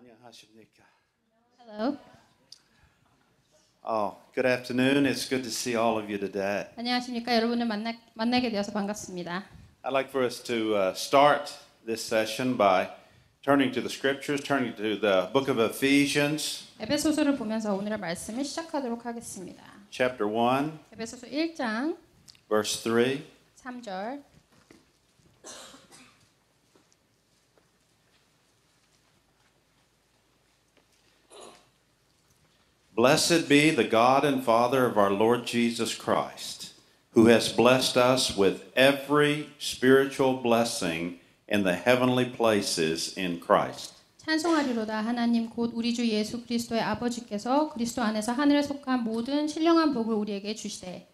안녕하십니까? Hello. Oh, good afternoon. It's good to see all of you today. 안녕하십니까? 여러분을 만나게 되어서 반갑습니다. I'd like for us to start this session by turning to the scriptures, turning to the book of Ephesians, 에베소서를 보면서 오늘의 말씀을 시작하도록 하겠습니다. chapter 1, 에베소서 1장 verse 3. 3절. Blessed be the God and Father of our Lord Jesus Christ, who has blessed us with every spiritual blessing in the heavenly places in Christ. 찬송하리로다 하나님 곧 우리 주 예수 그리스도의 아버지께서 그리스도 안에서 하늘에 속한 모든 신령한 복을 우리에게 주시되.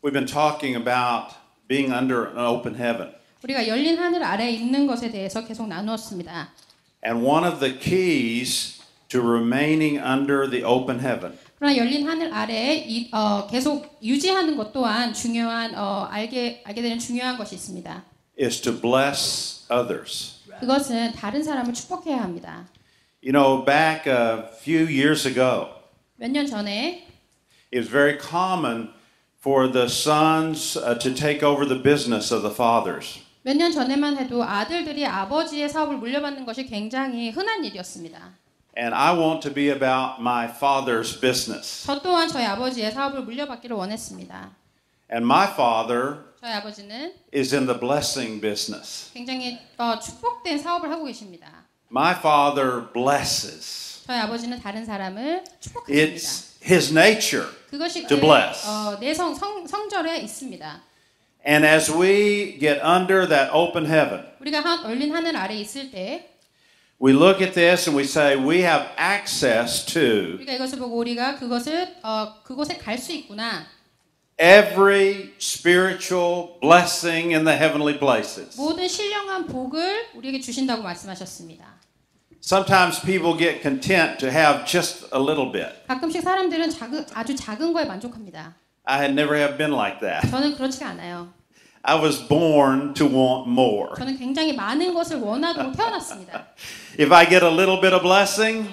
We've been talking about being under an open heaven. 우리가 열린 하늘 아래에 있는 것에 대해서 계속 나누었습니다. And one of the keys to remaining under the open heaven 그러나 열린 하늘 아래에 계속 유지하는 것 또한 중요한 알게 되는 중요한 것이 있습니다. is to bless others. 그것은 다른 사람을 축복해야 합니다. You know, back a few years ago, 몇 년 전에 it was very common for the sons to take over the business of the fathers. 몇 년 전에만 해도 아들들이 아버지의 사업을 물려받는 것이 굉장히 흔한 일이었습니다. And I want to be about my father's business. 저 또한 저희 아버지의 사업을 물려받기를 원했습니다. And my father 저희 아버지는 is in the blessing business. 굉장히 축복된 사업을 하고 계십니다. My father blesses. 저희 아버지는 다른 사람을 축복합니다. It's his nature 그것이 to bless. 내성 성절에 있습니다. And as we get under that open heaven, 우리가 열린 하늘 아래 있을 때 we look at this and we say we have access to 우리가 이것을 보고 우리가 그곳에 갈 수 있구나. every spiritual blessing in the heavenly places. 모든 신령한 복을 우리에게 주신다고 말씀하셨습니다. Sometimes people get content to have just a little bit. 가끔씩 사람들은 아주 작은 거에 만족합니다. I had never have been like that. 저는 그렇지가 않아요. I was born to want more. 저는 굉장히 많은 것을 원하도록 태어났습니다. If I get a little bit of blessing,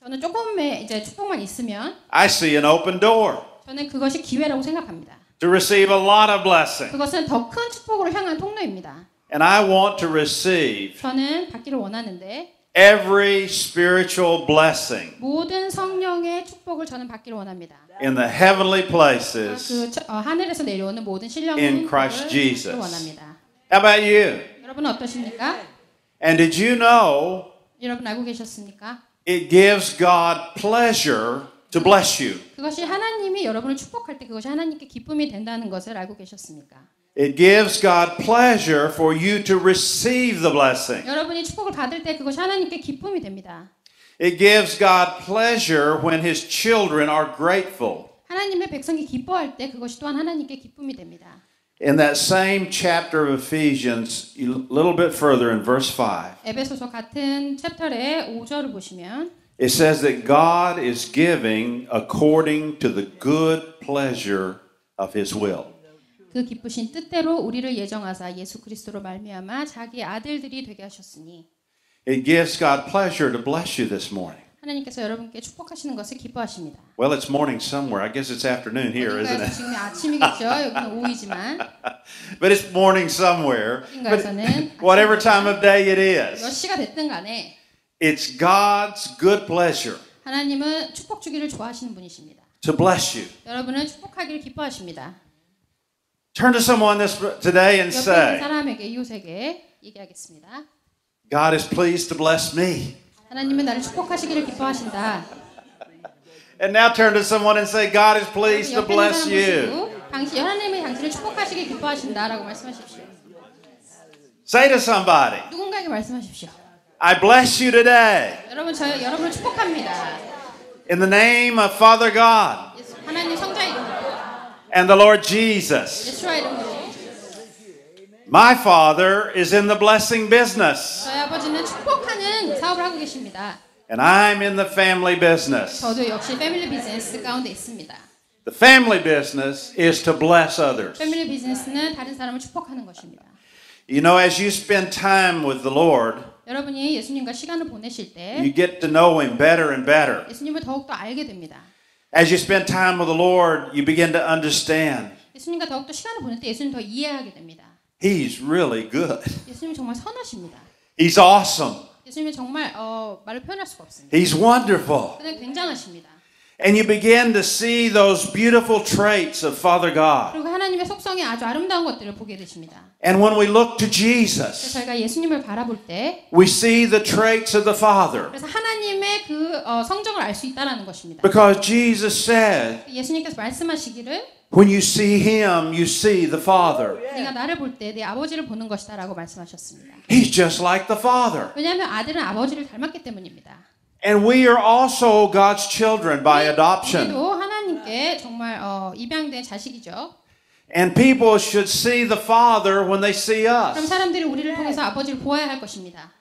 저는 조금의 이제 축복만 있으면 I see an open door 저는 그것이 기회라고 생각합니다. to receive a lot of blessing. 그것은 더 큰 축복으로 향한 통로입니다. And I want to receive 저는 받기를 원하는데 every spiritual blessing 모든 성령의 축복을 저는 받기를 원합니다. in the heavenly places 하늘에서 내려오는 모든 신령한 in Christ 축복을 Jesus. 원합니다. How about you? 여러분은 어떠십니까? And did you know 여러분 알고 계셨습니까? it gives God pleasure to bless you? 그것이 하나님이 여러분을 축복할 때 그것이 하나님께 기쁨이 된다는 것을 알고 계셨습니까? It gives God pleasure for you to receive the blessing. 여러분이 축복을 받을 때 그것이 하나님께 기쁨이 됩니다. It gives God pleasure when His children are grateful. 하나님의 백성이 기뻐할 때 그것이 또한 하나님께 기쁨이 됩니다. In that same chapter of Ephesians, a little bit further in verse 5, 에베소서 같은 챕터의 5절을 보시면 it says that God is giving according to the good pleasure of His will. 그 기쁘신 뜻대로 우리를 예정하사 예수 그리스도로 말미암아 자기 아들들이 되게 하셨으니 It gives God pleasure to bless you this morning. 하나님께서 여러분께 축복하시는 것을 기뻐하십니다. Well, it's morning somewhere. I guess it's afternoon here, isn't 어딘가에서 it? 지금 아침이겠죠. 여기는 오후이지만 But it's morning somewhere. But 어딘가에서는 whatever time of day it 몇 is, 시가 됐든 간에 it's God's good pleasure 하나님은 축복 주기를 좋아하시는 분이십니다. to bless you. 여러분은 축복하기를 기뻐하십니다. Turn to someone today and 옆에 있는 say, 사람에게 이웃에게 얘기하겠습니다. God is pleased to bless me. 하나님은 나를 축복하시기를 기뻐하신다. And now turn to someone and say, God is pleased to 옆에 있는 bless 사람 you. 보시고 하나님이 당신을 축복하시길 기뻐하신다라고 말씀하십시오. Say to somebody, 누군가에게 말씀하십시오. I bless you today. 여러분을 축복합니다. In the name of Father God 하나님 성자 이름으로 and the Lord Jesus. 예수와 이름으로 My Father is in the blessing business. 저희 아버지는 축복하는 사업을 하고 계십니다. And I'm in the family business. 저도 역시 패밀리 비즈니스 가운데 있습니다. The family business is to bless others. 패밀리 비즈니스는 다른 사람을 축복하는 것입니다. You know, as you spend time with the Lord, 여러분이 예수님과 시간을 보내실 때 you get to know Him better and better. 예수님을 더욱더 알게 됩니다. As you spend time with the Lord, you begin to understand 예수님과 더욱더 시간을 보낼 때 예수님 더 이해하게 됩니다. He's really good. 예수님이 정말 선하십니다. He's awesome. 예수님이 정말 말로 표현할 수가 없습니다. He's wonderful. 그냥 굉장하십니다. And you begin to see those beautiful traits of Father God. 그리고 하나님의 속성이 아주 아름다운 것들을 보게 되십니다. And when we look to 그래서 Jesus, 저희가 예수님을 바라볼 때 we see the traits of the Father. 그래서 하나님의 그 성정을 알 수 있다라는 것입니다. Because Jesus said, 예수님께서 말씀하시기를 when you see Him, you see the Father. 네가 나를 볼 때 내 아버지를 보는 것이다라고 말씀하셨습니다. He's just like the Father. 왜냐하면 아들은 아버지를 닮았기 때문입니다. And we are also God's children by adoption. 우리도 하나님께 정말 입양된 자식이죠. And people should see the Father when they see 그럼 us. 사람들이 우리를 통해서 아버지를 보아야 할 것입니다.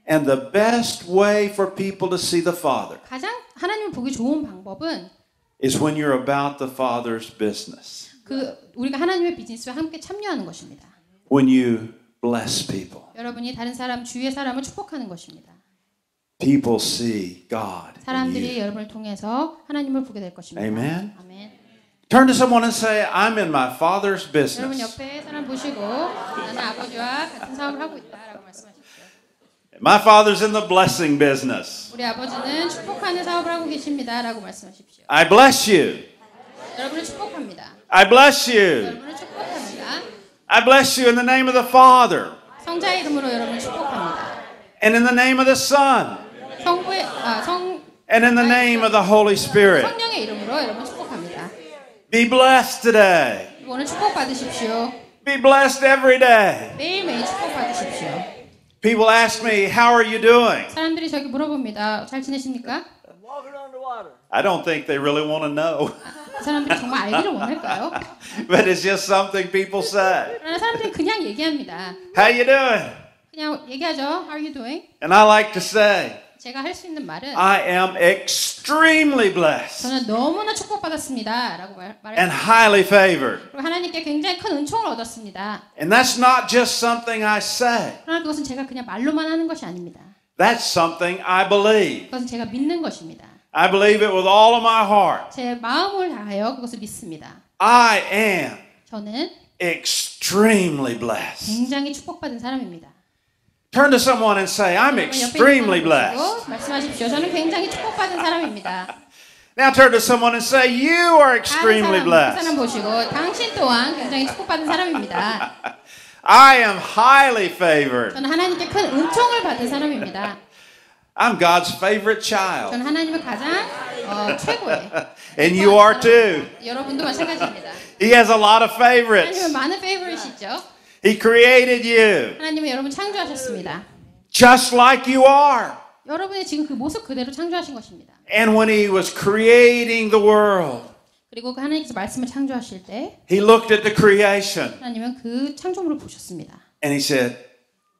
And the best way for people to see the Father 가장 하나님을 보기 좋은 방법은 is when you're about the Father's business. 우리가 하나님의 비즈니스와 함께 참여하는 것입니다. When you bless people. 여러분이 다른 사람 주위의 사람을 축복하는 것입니다. People see God in 사람들이 you. 여러분을 통해서 하나님을 보게 될 것입니다. Amen. 아멘. Turn to someone and say, I'm in my Father's 여러분 business. 옆에 사람 보시고 나는 아버지와 같은 사업을 하고 있다라고 말씀하십시오. My Father's in the blessing business. 우리 아버지는 축복하는 사업을 하고 계십니다라고 말씀하십시오. I bless you. 여러분을 축복합니다. I bless you. 여러분을 축복합니다. I bless you in the name of the Father 성자의 이름으로 여러분을 축복합니다. and in the name of the Son 성부의 and in the name of the Holy Spirit. 성령의 이름으로 여러분 축복합니다. Be blessed today. 오늘 축복 받으십시오. Be blessed every day. 매일매일 축복 받으십시오. People ask me, how are you doing? 사람들이 저기 물어봅니다. 잘 지내십니까? Walking on the water. I don't think they really want to know. 그 사람들이 정말 알기를 원할까요? But it's just something people say. 그러나 사람들이 그냥 얘기합니다. How you doing? 그냥 얘기하죠. How are you doing? And I like to say, 제가 할 수 있는 말은 I am extremely blessed 저는 너무나 축복받았습니다. 라고 말해요. and highly favored. 그리고 하나님께 굉장히 큰 은총을 얻었습니다. And that's not just something I say. 그러나 그것은 제가 그냥 말로만 하는 것이 아닙니다. That's something I believe. 그것은 제가 믿는 것입니다. I believe it with all of my heart. 제 마음을 다하여 그것을 믿습니다. I am 저는 extremely blessed. 굉장히 축복받은 사람입니다. Turn to someone and say, I'm 여러분 옆에 있는 extremely 사람 blessed. 보시고 말씀하십시오. 저는 굉장히 축복받은 사람입니다. Now turn to someone and say, you are 다른 extremely 사람, 그 blessed. 사람 보시고 당신 또한 굉장히 축복받은 사람입니다. I am highly favored. 저는 하나님께 큰 은총을 받은 사람입니다. I'm God's favorite child. 저는 하나님의 가장 최고의 And you are too. 여러분도 마찬가지입니다. He has a lot of 하나님은 favorites. 많은 페이보릿이죠. He created you 하나님은 여러분 창조하셨습니다. just like you are. 여러분의 지금 그 모습 그대로 창조하신 것입니다. And when He was creating the world, 그리고 그 하나님께서 말씀을 창조하실 때 He looked at the creation 하나님은 그 창조물을 보셨습니다. and He said,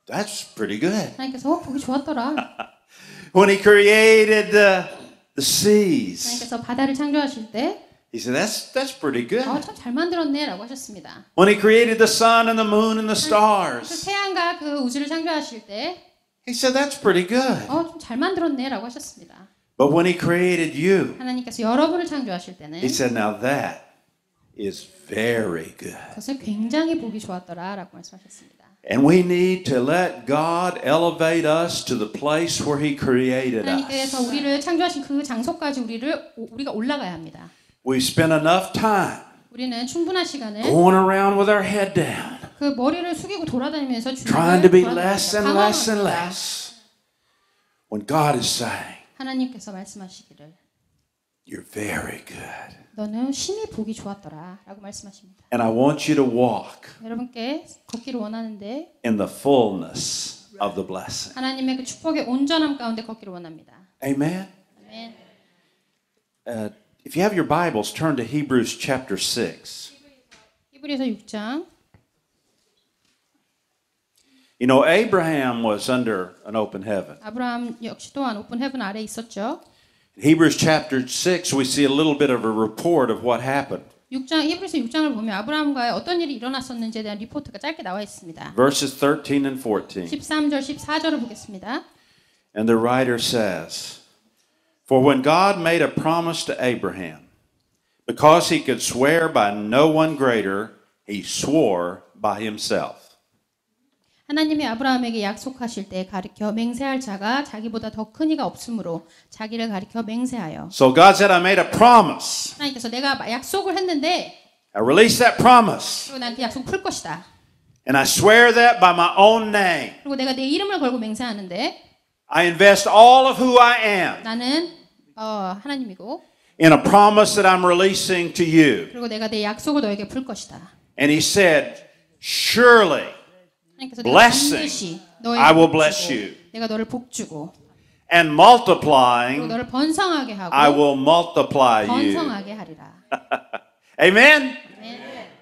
that's pretty good. 하나님께서 보기 좋았더라. When He created the seas, 하나님께서 바다를 창조하실 때 He said, that's pretty good. 참 잘 만들었네라고 하셨습니다. When He created the sun and the moon and the 그 stars, 태양과 그 우주를 창조하실 때 He said, that's pretty good. 좀 잘 만들었네라고 하셨습니다. But when He created you, 하나님께서 여러분을 창조하실 때는 He said, now that is very good. 그것을 굉장히 보기 좋았더라라고 말씀하셨습니다. And we need to let God elevate us to the place where He created 하나님께서 us. 우리를 창조하신 그 장소까지 우리가 올라가야 합니다. We spend enough time 우리는 충분한 시간을 going around with our head down, 그 머리를 숙이고 돌아다니면서 trying to be less and less and less, when God is saying, 하나님께서 말씀하시기를 you're very good. 너는 심히 보기 좋았더라라고 말씀하십니다. And I want you to walk 여러분께 걷기를 원하는데 in the fullness of the blessing. 하나님의 그 축복의 온전함 가운데 걷기를 원합니다. Amen. 아멘. If you have your Bibles, turn to Hebrews chapter 6. 히브리서 6장. You know, Abraham was under an open heaven. 아브라함 역시 또한 오픈 헤븐 아래 있었죠. In Hebrews chapter 6, we see a little bit of a report of what happened. 히브리서 6장을 보면 아브라함과 어떤 일이 일어났었는지에 대한 리포트가 짧게 나와 있습니다. Verses 13 and 14. 13절, 14절을 보겠습니다. And the writer says, For when God made a promise to Abraham, because he could swear by no one greater, he swore by himself. 하나님이 아브라함에게 약속하실 때 가리켜 맹세할 자가 자기보다 더 큰 이가 없으므로 자기를 가리켜 맹세하여. So God said, I made a promise. 하나님께서 내가 약속을 했는데 I released that promise. 그리고 난 그 약속 풀 것이다. And I swear that by my own name. 그리고 내가 내 이름을 걸고 맹세하는데 I invest all of who I am 나는 하나님이고 in a promise that I'm releasing to you. 그리고 내가 내 약속을 너에게 풀 것이다. And he said, Surely 하나님께서 내가 blessing, 반드시 너에게 I will 복 bless 주고 you. 내가 너를 복 주고 And 그리고 multiplying, 너를 번성하게 하고 I will multiply you. 번성하게 하리라. Amen?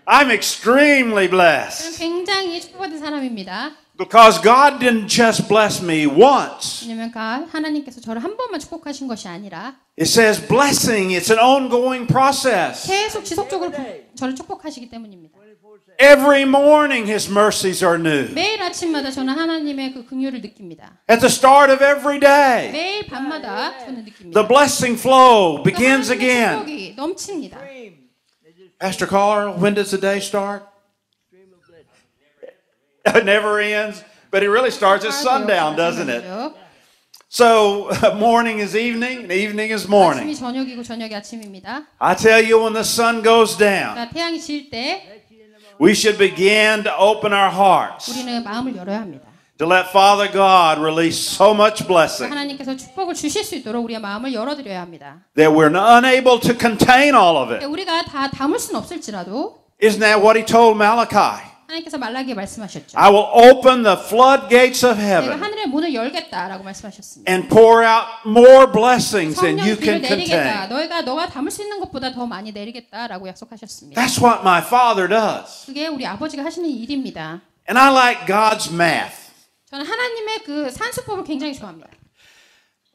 I'm extremely 저는 blessed. 굉장히 축복받은 사람입니다. Because God didn't just bless me once. 왜냐면 하나님께서 저를 한 번만 축복하신 것이 아니라 It says blessing, it's an ongoing process. 계속 지속적으로 저를 축복하시기 때문입니다. Every morning his mercies are new. 매일 아침마다 저는 하나님의 그 긍휼을 느낍니다. At the start of every day, 매일 밤마다 저는 느낍니다. the blessing flow begins 하나님의 again. 축복이 넘칩니다. Pastor Carl, when does the day start? It never ends, but it really starts at sundown, doesn't it? So morning is evening, and evening is morning. 아침이 저녁이고 저녁이 아침입니다. I tell you, when the sun goes down, 그러니까 태양이 질 때 we should begin to open our hearts 우리는 마음을 열어야 합니다. to let Father God release so much blessing 하나님께서 축복을 주실 수 있도록 우리의 마음을 열어드려야 합니다. that we're unable to contain all of it. 우리가 다 담을 수는 없을지라도 Isn't that what he told Malachi? 하나님께서 말라기에 말씀하셨죠. I will open the floodgates of 내가 heaven 하늘의 문을 열겠다라고 말씀하셨습니다. and pour out more blessings than you 성령 can 비를 내리겠다. contain. 너가 담을 수 있는 것보다 더 많이 내리겠다라고 약속하셨습니다. That's what my Father does. 그게 우리 아버지가 하시는 일입니다. And I like God's math. 저는 하나님의 그 산수법을 굉장히 좋아합니다.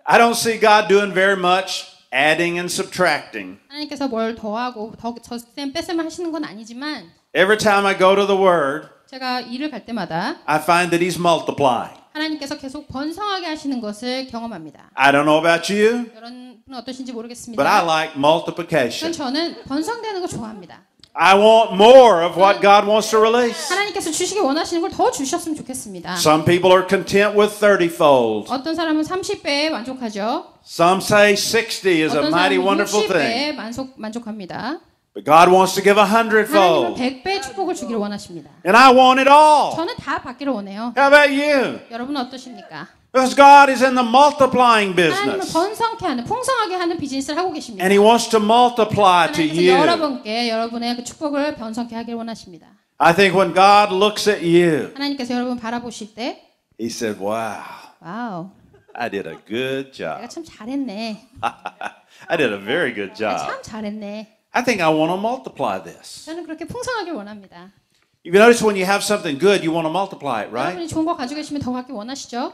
I don't see God doing very much adding and subtracting. 하나님께서 뭘 더하고 덧셈 뺄셈을 하시는 건 아니지만 Every time I go to the Word, 제가 일을 갈 때마다 I find that He's multiplying. 하나님께서 계속 번성하게 하시는 것을 경험합니다. I don't know about you, 여러분은 어떠신지 but I 모르겠습니다. like multiplication. 저는 번성되는 거 좋아합니다. I want more of what God wants to release. 하나님께서 주시기 원하시는 걸 더 주셨으면 좋겠습니다. Some people are content with 30-fold. 어떤 사람은 30배에 만족하죠. Some say 60 is a 어떤 mighty 사람은 wonderful thing. 60배에 만족합니다. But God wants to give 하나님은 100-fold. 100배의 축복을 주기를 원하십니다. And I want it all. 저는 다 받기를 원해요. How about you? 여러분은 어떠십니까? Because God is in the multiplying 하나님은 business. 번성케 하는, 풍성하게 하는 비즈니스를 하고 계십니다. And He wants to multiply to 하나님께서 you. 여러분께 여러분의 그 축복을 번성케 하기를 원하십니다. I think when God looks at you, 하나님께서 여러분 바라보실 때 He said, Wow, 와우, I did a good 내가 job. 참 잘했네. I did a very good 내가 job. 참 잘했네. I think I want to multiply this. 저는 그렇게 풍성하길 원합니다. You notice when you have something good, you want to multiply it, right? 여러분이 좋은 거 가지고 계시면 더 갖기 원하시죠?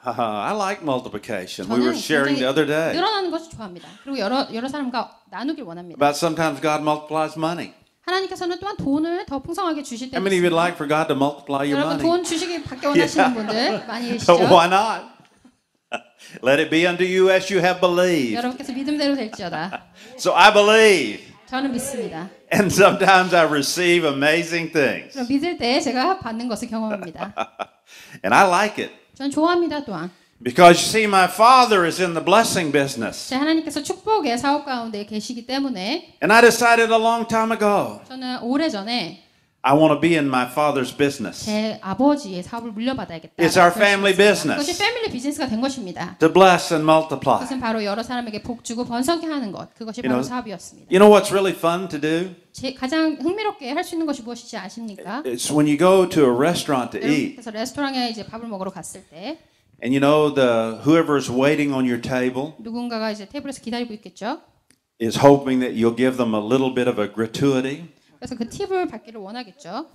I like multiplication. We were 저는 sharing the 굉장히 other day 늘어나는 것을 좋아합니다. 그리고 여러 사람과 나누길 원합니다. about sometimes God multiplies money. 하나님께서는 또한 돈을 더 풍성하게 주실 때 How many of you would like for God to multiply your 여러분 money? 돈 주시기 밖에 원하시는 분들 많이 So 계시죠? why not? Let it be unto you as you have believed. 여러분께서 믿음대로 될지어다. So I believe. 저는 믿습니다. And sometimes I receive amazing things. 그럼 믿을 때 제가 받는 것을 경험합니다. And I like it. 전 좋아합니다 또한. Because you see, my Father is in the blessing business. 제 하나님께서 축복의 사업 가운데 계시기 때문에 And I decided a long time ago, 저는 오래전에 I want to be in my Father's business. 제 아버지의 사업을 물려받아야겠다. It's our family 그것이 business 패밀리 비즈니스가 된 것입니다. to bless and multiply. 그것은 바로 여러 사람에게 복 주고 번성케 하는 것. 그것이 You 바로 know, 사업이었습니다. You know what's really fun to do? 가장 흥미롭게 할 수 있는 것이 무엇이지 아십니까? It's when you go to a restaurant to eat, 그래서 레스토랑에 이제 밥을 먹으러 갔을 때 and you know whoever's waiting on your table 누군가가 이제 테이블에서 기다리고 있겠죠. is hoping that you'll give them a little bit of a gratuity, 그래서 그 팁을 받기를 원하겠죠.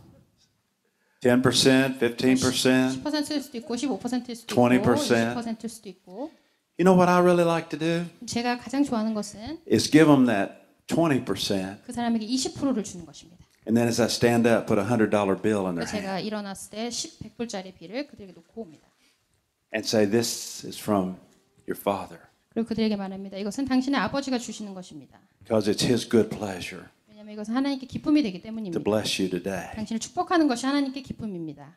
10%, 15%. 10%일 수도 있고 15%일 수도 20%. 있고 20%일 수도 있고 You know what I really like to do? 제가 가장 좋아하는 것은 Is give them that 20%. 그 사람에게 20%를 주는 것입니다. And then as I stand up, put a $100 bill in their 그래서 제가 hand 일어났을 때 100불짜리 비를 그들에게 놓고 옵니다. and say, this is from your father 그리고 그들에게 말합니다. 이것은 당신의 아버지가 주시는 것입니다. because it's his good pleasure 왜냐하면 이것은 하나님께 기쁨이 되기 to 때문입니다. bless you today. 당신을 축복하는 것이 하나님께 기쁨입니다.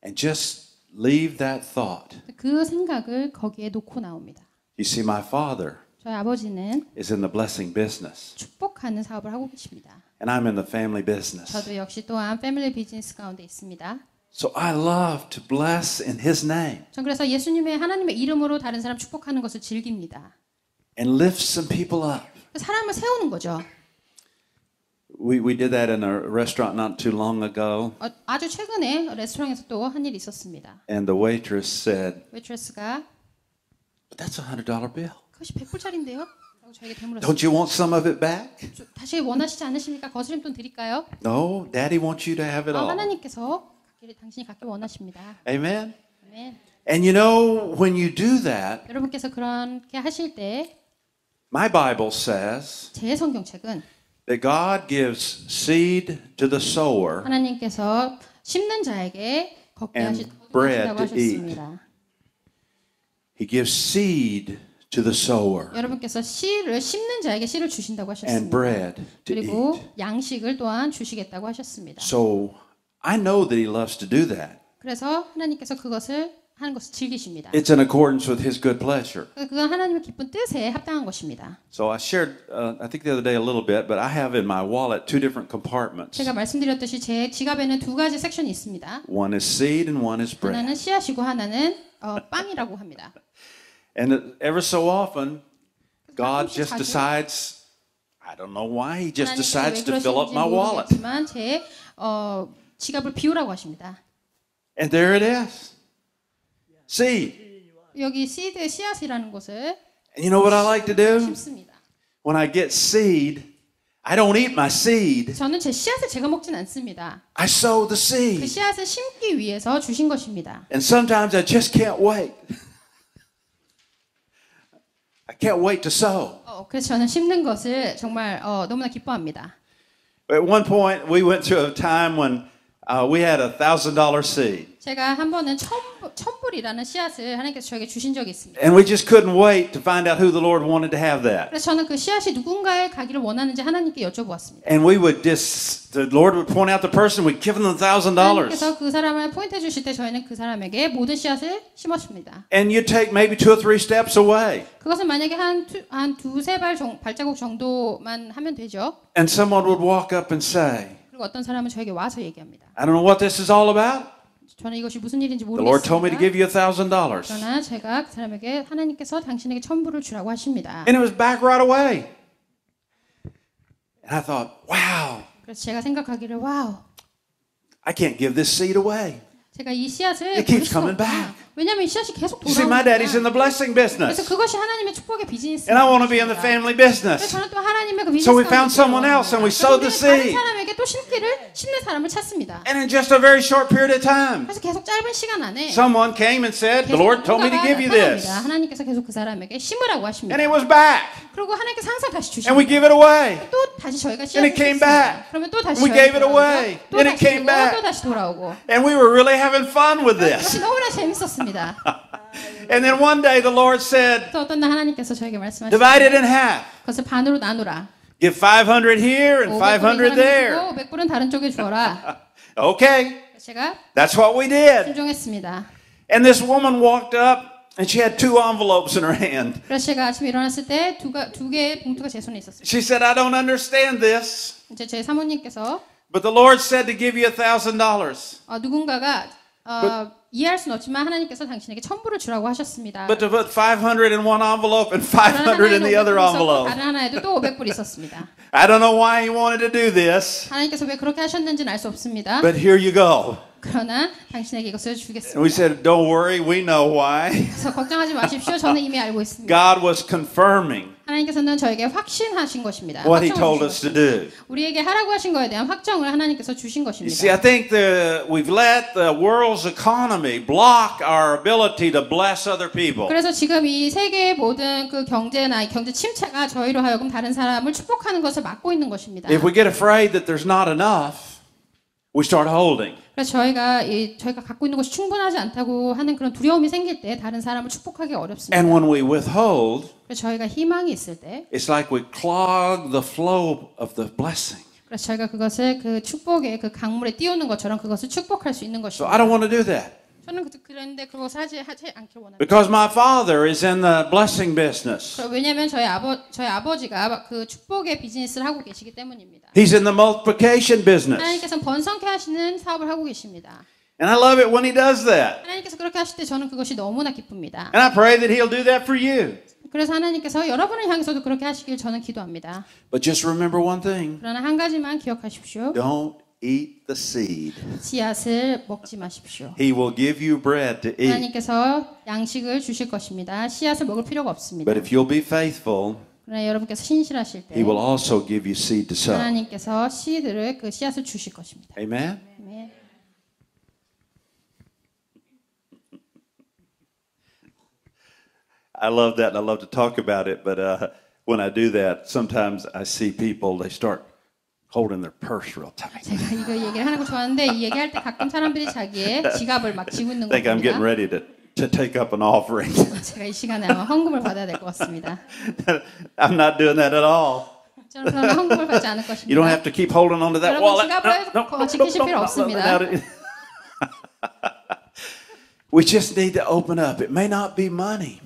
And just leave that thought. 그 생각을 거기에 놓고 나옵니다. You see, my father 저희 아버지는 is in the blessing business 축복하는 사업을 하고 계십니다. and I'm in the family business. 저도 역시 또한 패밀리 비즈니스 가운데 있습니다. So I love to bless in his name 전 그래서 예수님의 하나님의 이름으로 다른 사람 축복하는 것을 즐깁니다. and lift some people up. 사람을 세우는 거죠. We did that in a restaurant not too long ago. 아주 최근에 레스토랑에서 또 한 일이 있었습니다. And the waitress said, 웨이트레스가 but that's a $100 bill. 그것이 100불짜리인데요? 라고 저에게 되물었습니다. Don't you want some of it back? 다시 원하시지 않으십니까? 거스름돈 드릴까요? No, Daddy wants you to have it all. 하나님께서 당신이 갖기 원하십니다. Amen. 아멘. And you know, when you do that, 여러분께서 그렇게 하실 때 my Bible says 제 성경책은 that God gives seed to the sower 하나님께서 심는 자에게 걷게 and 하신다고 bread to eat. 하셨습니다. He gives seed to the sower 여러분께서 씨를 심는 자에게 씨를 주신다고 and 하셨습니다. bread to 그리고 eat. 양식을 또한 주시겠다고 하셨습니다. So I know that he loves to do that. 그래서 하나님께서 그것을 하는 것을 즐기십니다. It's in accordance with his good pleasure. 그건 하나님의 기쁜 뜻에 합당한 것입니다. So I shared, I think the other day a little bit, but I have in my wallet two different compartments. 제가 말씀드렸듯이 제 지갑에는 두 가지 섹션이 있습니다. One is seed and one is bread. 하나는 씨앗이고 하나는 빵이라고 합니다. And ever so often, God 가끔씩 just 자주 decides, I don't know why, he just 하나님께서 decides 왜 to fill up 그러시는지 my wallet. 모르겠지만 제 지갑을 비우라고 하십니다. And there it is. Seed. 여기 씨드의 씨앗이라는 것을 And you know what I like to do? 심습니다. When I get seed, I don't eat my seed. 저는 제 씨앗을 제가 먹진 않습니다. I sow the 그 seed. 씨앗을 심기 위해서 주신 것입니다. And sometimes I just can't wait. I can't wait to sow. 그래서 저는 심는 것을 정말 너무나 기뻐합니다. At one point, we went through a time when we had $1,000 seed. 제가 한 번은 천불이라는 씨앗을 하나님께서 저에게 주신 적이 있습니다. And we just couldn't wait to find out who the Lord wanted to have that. 그래서 저는 그 씨앗이 누군가에 가기를 원하는지 하나님께 여쭤보았습니다. And we would the Lord would point out the person, we'd give them $1,000. 하나님께서 그 사람을 포인트해 주실 때 저희는 그 사람에게 모든 씨앗을 심었습니다. And you'd take maybe 2 or 3 steps away. 그것은 만약에 한 두세 발자국 정도만 하면 되죠. And someone would walk up and say, 그리고 어떤 사람은 저에게 와서 얘기합니다. I don't know what this is all about. 저는 이것이 무슨 일인지 The Lord told me to 모르겠습니다. give you $1,000. 그러나 제가 그 사람에게 하나님께서 당신에게 천불을 주라고 하십니다. And it was back right away. And I thought, wow, 그래서 제가 생각하기를 와우, I can't give this seed away. 제가 이 씨앗을 It keeps 버릴 수 coming 없다. back. 왜냐하면 이 씨앗이 계속 You see, my daddy's in 돌아옵니다. the blessing 그래서 business. 그것이 하나님의 축복의 비즈니스. And I want to be in the family 그래서 business. 저는 또 하나님의 그 비즈니스. So we found someone else and we sowed the 다른 seed. 사람에게 또 심는 사람을 찾습니다. And in just a very short period of time, 그래서 계속 짧은 시간 안에 someone came and said, the Lord told me to give you this. 하나님께서 계속 그 사람에게 심으라고 하십니다. And it was back. 그리고 하나님께서 항상 다시 And we 주십니다. give it away. 또 다시 저희가 And it came 씨앗을 back. 그러면 또 다시 We 저희가 gave it 돌아오죠. away. 또 And it 다시 came 주고, back. 또 다시 돌아오고. And we were really having fun with 그것이 this. 너무나 재밌었습니다. And then one day the Lord said, 또 어떤 날 하나님께서 저에게 말씀하시고 divide it in half. 그것을 반으로 나누라. Give 500 here and 500 there. 500불은 다른 쪽에 주어라. Okay, 제가 that's what we did. 순종했습니다. And this woman walked up and she had 2 envelopes in her hand. 그래서 제가 아침에 일어났을 때 두 개의 봉투가 제 손에 있었습니다. She said, I don't understand this, 이제 제 사모님께서 but the Lord said to give you $1,000. 누군가가 이해할 수는 없지만 하나님께서 당신에게 천불을 주라고 하셨습니다. But to put 500 in one envelope and 500 in the other envelope. 다른 하나에도 또 500불 있었습니다. I don't know why he wanted to do this, 하나님께서 왜 그렇게 하셨는지는 알 수 없습니다. but here you go. 그러나 당신에게 이것을 And we 주겠습니다. said, don't worry, we know why. 그래서 걱정하지 마십시오. 저는 이미 알고 있습니다. God was confirming 하나님께서는 저에게 확신하신 것입니다. what He 확정을 told 주신 us to 것입니다. do. 우리에게 하라고 하신 거에 대한 확정을 하나님께서 주신 You see, I 것입니다. think we've let the world's economy block our ability to bless other people. 그래서 지금 이 세계의 모든 그 경제나 경제 침체가 저희로 하여금 다른 사람을 축복하는 것을 막고 있는 것입니다. If we get afraid that there's not enough, we start holding. 그래서 저희가 갖고 있는 것이 충분하지 않다고 하는 그런 두려움이 생길 때 다른 사람을 축복하기 어렵습니다. And when we withhold, 그래서 저희가 희망이 있을 때, it's like we clog the flow of the blessing. 그래서 저희가 그것을 그 축복의 그 강물에 띄우는 것처럼 그것을 축복할 수 있는 So I 것입니다. don't want to do that. 저는 그랬는데 그것을 하지 않길 원합니다. Because my father is in the blessing business. 왜냐하면 저희 아버지가 그 축복의 비즈니스를 하고 계시기 때문입니다. He's in the multiplication business. 하나님께서는 번성케 하시는 사업을 하고 계십니다. And I love it when he does that. 하나님께서 그렇게 하실 때 저는 그것이 너무나 기쁩니다. And I pray that he'll do that for you. 그래서 하나님께서 여러분을 향해서도 그렇게 하시길 저는 기도합니다. But just remember one thing. 그러나 한 가지만 기억하십시오. Don't eat the seed. 씨앗을 먹지 마십시오. He will give you bread to eat. 하나님께서 양식을 주실 것입니다. 씨앗을 먹을 필요가 없습니다. But if you'll be faithful, 그러나 여러분께서 신실하실 때 he will also give you seed to sow. 하나님께서 씨들을 그 씨앗을 주실 것입니다. Amen? 아멘. I love that and I love to talk about it, but when I do that, sometimes I see people, they start holding their purse real tight. 제가 이거 얘기를 하는 거 좋아하는데 이 얘기할 때 가끔 사람들이 자기의 지갑을 막 쥐고 있는 I think I'm getting 겁니다. ready to take up an offering. 제가 이 시간에 아마 헌금을 받아야 될 것 같습니다. I'm not doing that at all. 저는 그러나 헌금을 받지 않을 것입니다. You don't have to keep holding on to that 여러분 wallet. 지갑을 지키실 필요 없습니다. We just need to open up. It may not be money.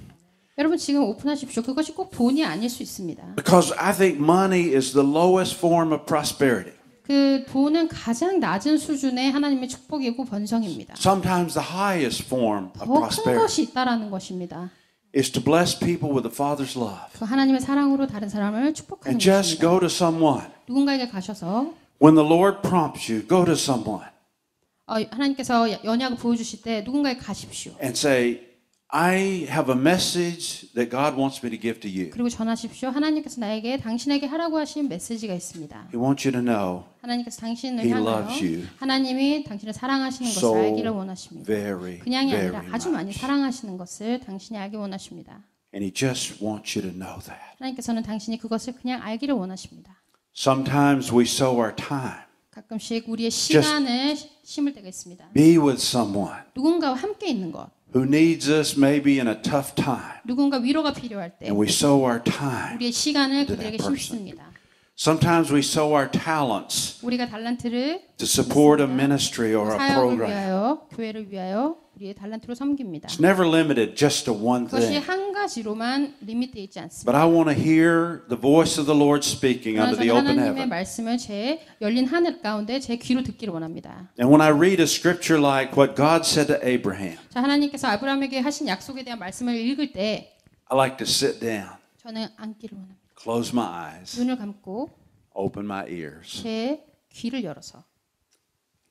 여러분 지금 오픈하십시오. 그것이 꼭 돈이 아닐 수 있습니다. Because I think money is the lowest form of prosperity. 그 돈은 가장 낮은 수준의 하나님의 축복이고 번성입니다. Sometimes the highest form of 더 큰 prosperity 것이 있다라는 것입니다. is to bless people with the Father's love. 그 하나님의 사랑으로 다른 사람을 축복하는 And just 것입니다. go to someone. 누군가에게 가셔서 When the Lord prompts you, go to someone 하나님께서 연약을 보여주실 때 누군가에게 가십시오. and say, I have a message that God wants me to give to you. 그리고 전하십시오. 하나님께서 나에게 당신에게 하라고 하신 메시지가 있습니다. He wants you to know 하나님께서 당신을 He 향하여 loves you 하나님이 당신을 사랑하시는 so 것을 알기를 원하십니다. very, 그냥이 very 아니라 아주 많이 much. 사랑하시는 것을 당신이 알기 원하십니다. And He just wants you to know that. 하나님께서는 당신이 그것을 그냥 알기를 원하십니다. Sometimes we sow our time. 가끔씩 우리의 시간을 심을 때가 있습니다. Be with someone 누군가와 함께 있는 것, who needs us maybe in a tough time. 누군가 위로가 필요할 때 And we sow our time. 우리의 시간을 to 그들에게 that person. 심습니다. Sometimes we sow our talents 우리가 달란트를 to support a ministry or a 사역을 program. 위하여, 교회를 위하여 우리의 달란트로 섬깁니다. It's never limited just to one 그것이 thing. 한 가지로만 리미트되어 있지 But 않습니다. I want to hear the voice of the Lord speaking 그러나 under the 저는 open 하나님의 heaven. 말씀을 제 열린 하늘 가운데 제 귀로 듣기를 원합니다. And when I read a scripture like what God said to Abraham, 자, 하나님께서 아브라함에게 하신 약속에 대한 말씀을 읽을 때 I like to sit down, 저는 앉기를 원합니다. close my eyes, 눈을 감고 open my ears, 제 귀를 열어서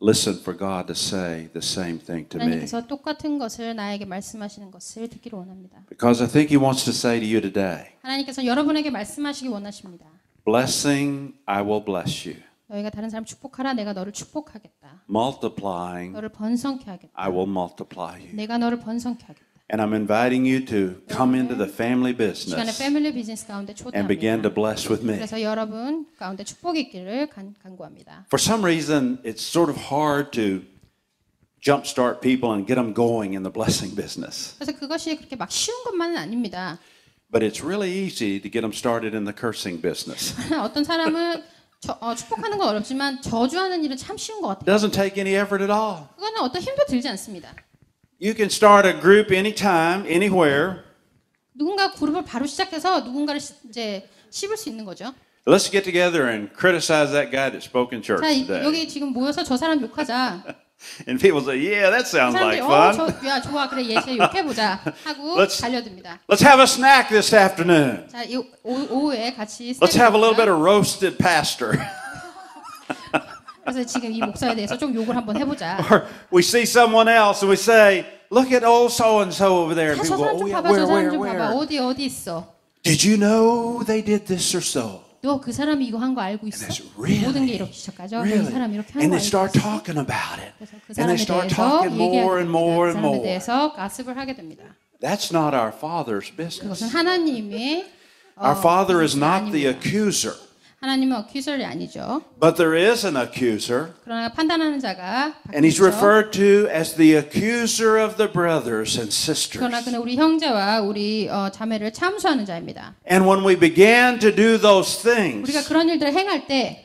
listen for God to say the same thing to me. 하나님께서 똑같은 것을 나에게 말씀하시는 것을 듣기를 원합니다. Because I think He wants to say to you today, 하나님께서 여러분에게 말씀하시기 원하십니다. blessing, I will bless you. 너희가 다른 사람 축복하라. 내가 너를 축복하겠다. Multiplying, 너를 번성케 하겠다. I will multiply you. 내가 너를 번성케 하겠다. And I'm inviting you to come into the family 시간에 business 패밀리 비즈니스 가운데 and begin to 초대합니다. bless with me. 그래서 여러분 가운데 축복이 있기를 간구합니다. For some reason, it's sort of hard to jumpstart people and get them going in the blessing business. 그래서 그것이 그렇게 막 쉬운 것만은 아닙니다. But it's really easy to get them started in the cursing business. 어떤 사람은 축복하는 건 어렵지만 저주하는 일은 참 쉬운 것 It 같아요. doesn't take any effort at all. 그거는 어떤 힘도 들지 않습니다. You can start a group anytime, anywhere. 누군가 그룹을 바로 시작해서 누군가를 이제 씹을 수 있는 거죠. Let's get together and criticize that guy that spoke in church 자, today. 여기 지금 모여서 저 사람 욕하자. And people say, yeah, that sounds 사람들이 like fun. 야 좋아 그래 얘 욕해보자 하고 Let's- 달려듭니다. Let's have a snack this afternoon. 자, 이 오후에 같이 Let's have a little bit 스낵을 of roasted pastor. 그래서 지금 이 목사에 대해서 좀 욕을 한번 해보자. Or we see someone else and we say, look at old so-and-so over there. And 저 people 사람 go, oh 좀 yeah, 봐봐, 저 사람 where, 좀 봐봐. where? 어디 있어? Did you know they did this or so? 너 그 사람이 이거 한 거 알고 있어? that's really, 모든 게 이렇게 시작하죠. 이 Really? 사람이 이렇게 한 And 거 they 알고 start 있어? talking about it. 그래서 그 And 사람에 they start 대해서 talking more 얘기하게 and 됩니다. more 그 and 사람에 more. 대해서 가습을 하게 됩니다. That's not our Father's 그것은 business. 하나님의 Our Father is 부분이 not the 아닙니다. accuser. 하나님은 어큐설이 아니죠. But there is an accuser. 그러나 판단하는 자가 And he's 바뀌죠. referred to as the accuser of the brothers and 그러나 sisters. 그는 우리 형제와 우리 자매를 참수하는 자입니다. And when we began to do those things, 우리가 그런 일들을 행할 때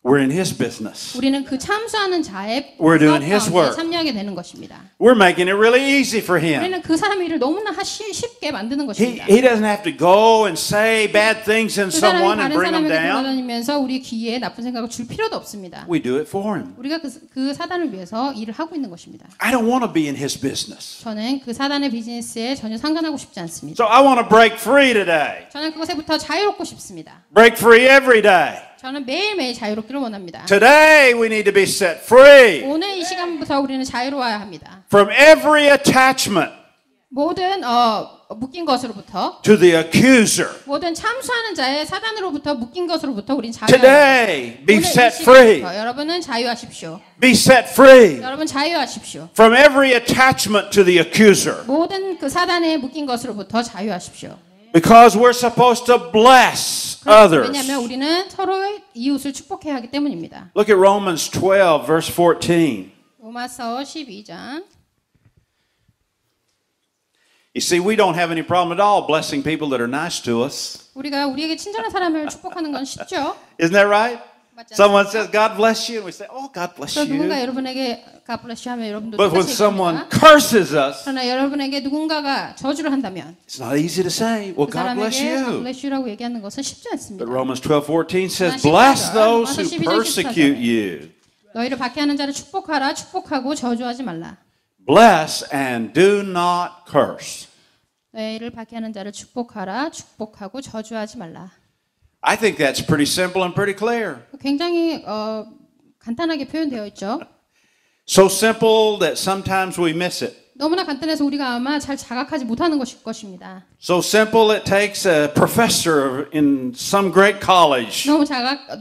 we're in his business. 우리는 그 참수하는 자의 We're doing 사업 his 가운데 work. 참여하게 되는 것입니다. We're making it really easy for him. 우리는 그 사람의 일을 너무나 쉽게 만드는 것입니다. He doesn't have to go and say bad things in 그 사람이 someone and 다른 bring them 사람에게 down. 돌아다니면서 우리 귀에 나쁜 생각을 줄 필요도 없습니다. We do it for him. 우리가 그 사단을 위해서 일을 하고 있는 것입니다. I don't want to be in his business. 저는 그 사단의 비즈니스에 전혀 상관하고 싶지 않습니다. So I want to break free today. 저는 그것에부터 자유롭고 싶습니다. Break free every day. 저는 매일매일 자유롭기를 원합니다. Today we need to be set free 오늘 이 시간부터 우리는 자유로워야 합니다. from every attachment 모든 묶인 것으로부터 to the accuser. 모든 참수하는 자의 사단으로부터 묶인 것으로부터 우린 자유합니다. Today be 오늘 이 set free. 시간부터 여러분은 자유하십시오. Be set free 여러분 자유하십시오. from every attachment to the accuser. 모든 그 사단에 묶인 것으로부터 자유하십시오. Because we're supposed to bless others. 왜냐하면 우리는 서로의 이웃을 축복해야 하기 때문입니다. Look at Romans 12 verse 14. 로마서 12장. You see, we don't have any problem at all blessing people that are nice to us. 우리가 우리에게 친절한 사람을 축복하는 건 쉽죠. Isn't that right? 맞지 Someone 않습니까? says, God bless you. And we say, oh, God bless 그래서 누군가 you. 여러분에게 God bless you 하면 여러분도 But when 똑같이 someone 얘기합니다. curses us, 그러나 여러분에게 누군가가 저주를 한다면 it's not easy to say, well, 그 God bless 사람에게 God you. bless you라고 얘기하는 것은 쉽지 않습니다. But Romans 12:14 says, 그러나 bless 14절, those who 로마서 12장 persecute 14절. you. 너희를 박해하는 자를 축복하라. 축복하고 저주하지 말라. Bless and do not curse. 너희를 박해하는 자를 축복하라. 축복하고 저주하지 말라. I think that's pretty simple and pretty clear. 굉장히 간단하게 표현되어 있죠. So simple that sometimes we miss it. 너무나 간단해서 우리가 아마 잘 자각하지 못하는 것일 것입니다. So simple it takes a professor in some great college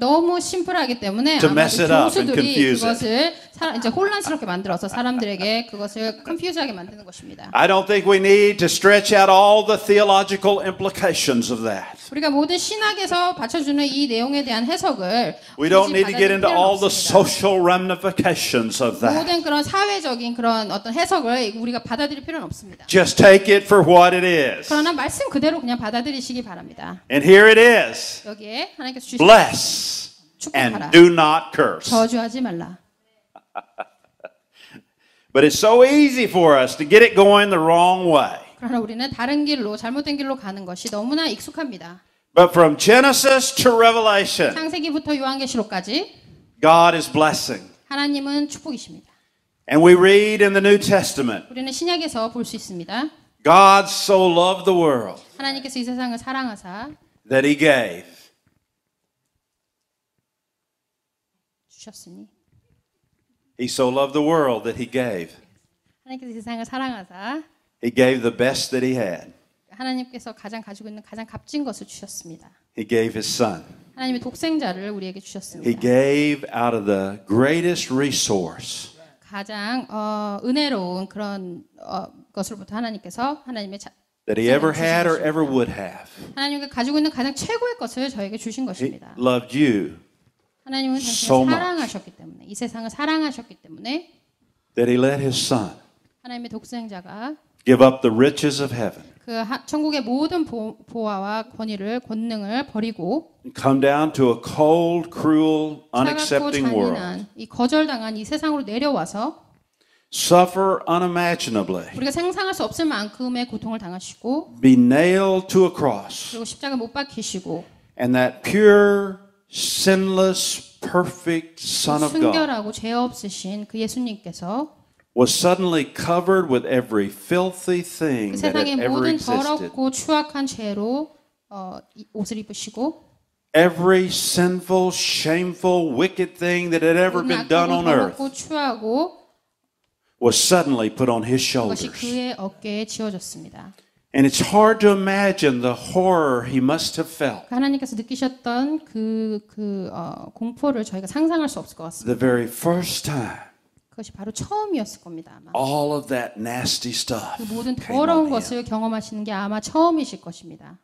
너무 심플하기 때문에 to 아마 mess it up and 교수들이 confuse 그것을 이제 혼란스럽게 만들어서 사람들에게 그것을 컨퓨즈하게 만드는 것입니다. I don't think we need to stretch out all the theological implications of that. 우리가 모든 신학에서 받쳐주는 이 내용에 대한 해석을 We don't 굳이 need to get 받아들일 into 필요는 all the 없습니다. social ramifications of that. 모든 그런 사회적인 그런 어떤 해석을 우리가 받아들일 필요는 없습니다. Just take it for what it is. 그러나 말씀 그대로 그냥 받아들이시기 바랍니다. And here it is. 여기에 하나님께서 주신 Bless and 축복하라. do not curse. 저주하지 말라. But it's so easy for us to get it going the wrong way. 그러나 우리는 다른 길로 잘못된 길로 가는 것이 너무나 익숙합니다. But from Genesis to Revelation, 창세기부터 요한계시록까지 God is blessing. 하나님은 축복이십니다. And we read in the New Testament, 우리는 신약에서 볼 수 있습니다. God so loved the world 하나님께서 이 세상을 사랑하사 that he gave. 주셨으니 He so loved the world that he gave. 하나님께서 이 세상을 사랑하사 He gave the best that he had. 하나님께서 가장 가지고 있는 가장 값진 것을 주셨습니다. He gave his son. 하나님의 독생자를 우리에게 He 주셨습니다. gave out of the greatest resource. 가장 은혜로운 그런 것으로부터 하나님께서 하나님의 That he ever had or ever would have. 하나님께 가지고 있는 가장 최고의 것을 저에게 주신 He 것입니다. loved you 하나님은 so 당신을 much. 사랑하셨기 때문에 이 세상을 사랑하셨기 때문에 that he let his son 하나님의 독생자가 give up the riches of heaven 그 천국의 모든 보화와 권능을 버리고 and come down to a cold, cruel, 차갑고 unaccepting world. 잔인한 이 거절당한 이 세상으로 내려와서 Suffer unimaginably. 우리가 상상할 수 없을 만큼의 고통을 당하시고 Be nailed to a cross. 그리고 십자가 못 박히시고 And that pure, sinless, perfect Son of God 순결하고 죄 없으신 그 예수님께서 was suddenly covered with every filthy thing 그 that 세상의 had ever 모든 existed. 더럽고 추악한 죄로 옷을 입으시고 Every sinful, shameful, wicked thing that had ever 모든 been done 악하고 on earth 더럽고 추하고 was suddenly put on his 그것이 shoulders. 그의 어깨에 지어졌습니다. And it's hard to imagine the horror he must have felt. 하나님께서 느끼셨던 공포를 저희가 상상할 수 없을 것 같습니다. The very first time 그것이 바로 처음이었을 겁니다. 아마. all of that nasty stuff 그 모든 came 더러운 on him. 것을 경험하시는 게 아마 처음이실 것입니다.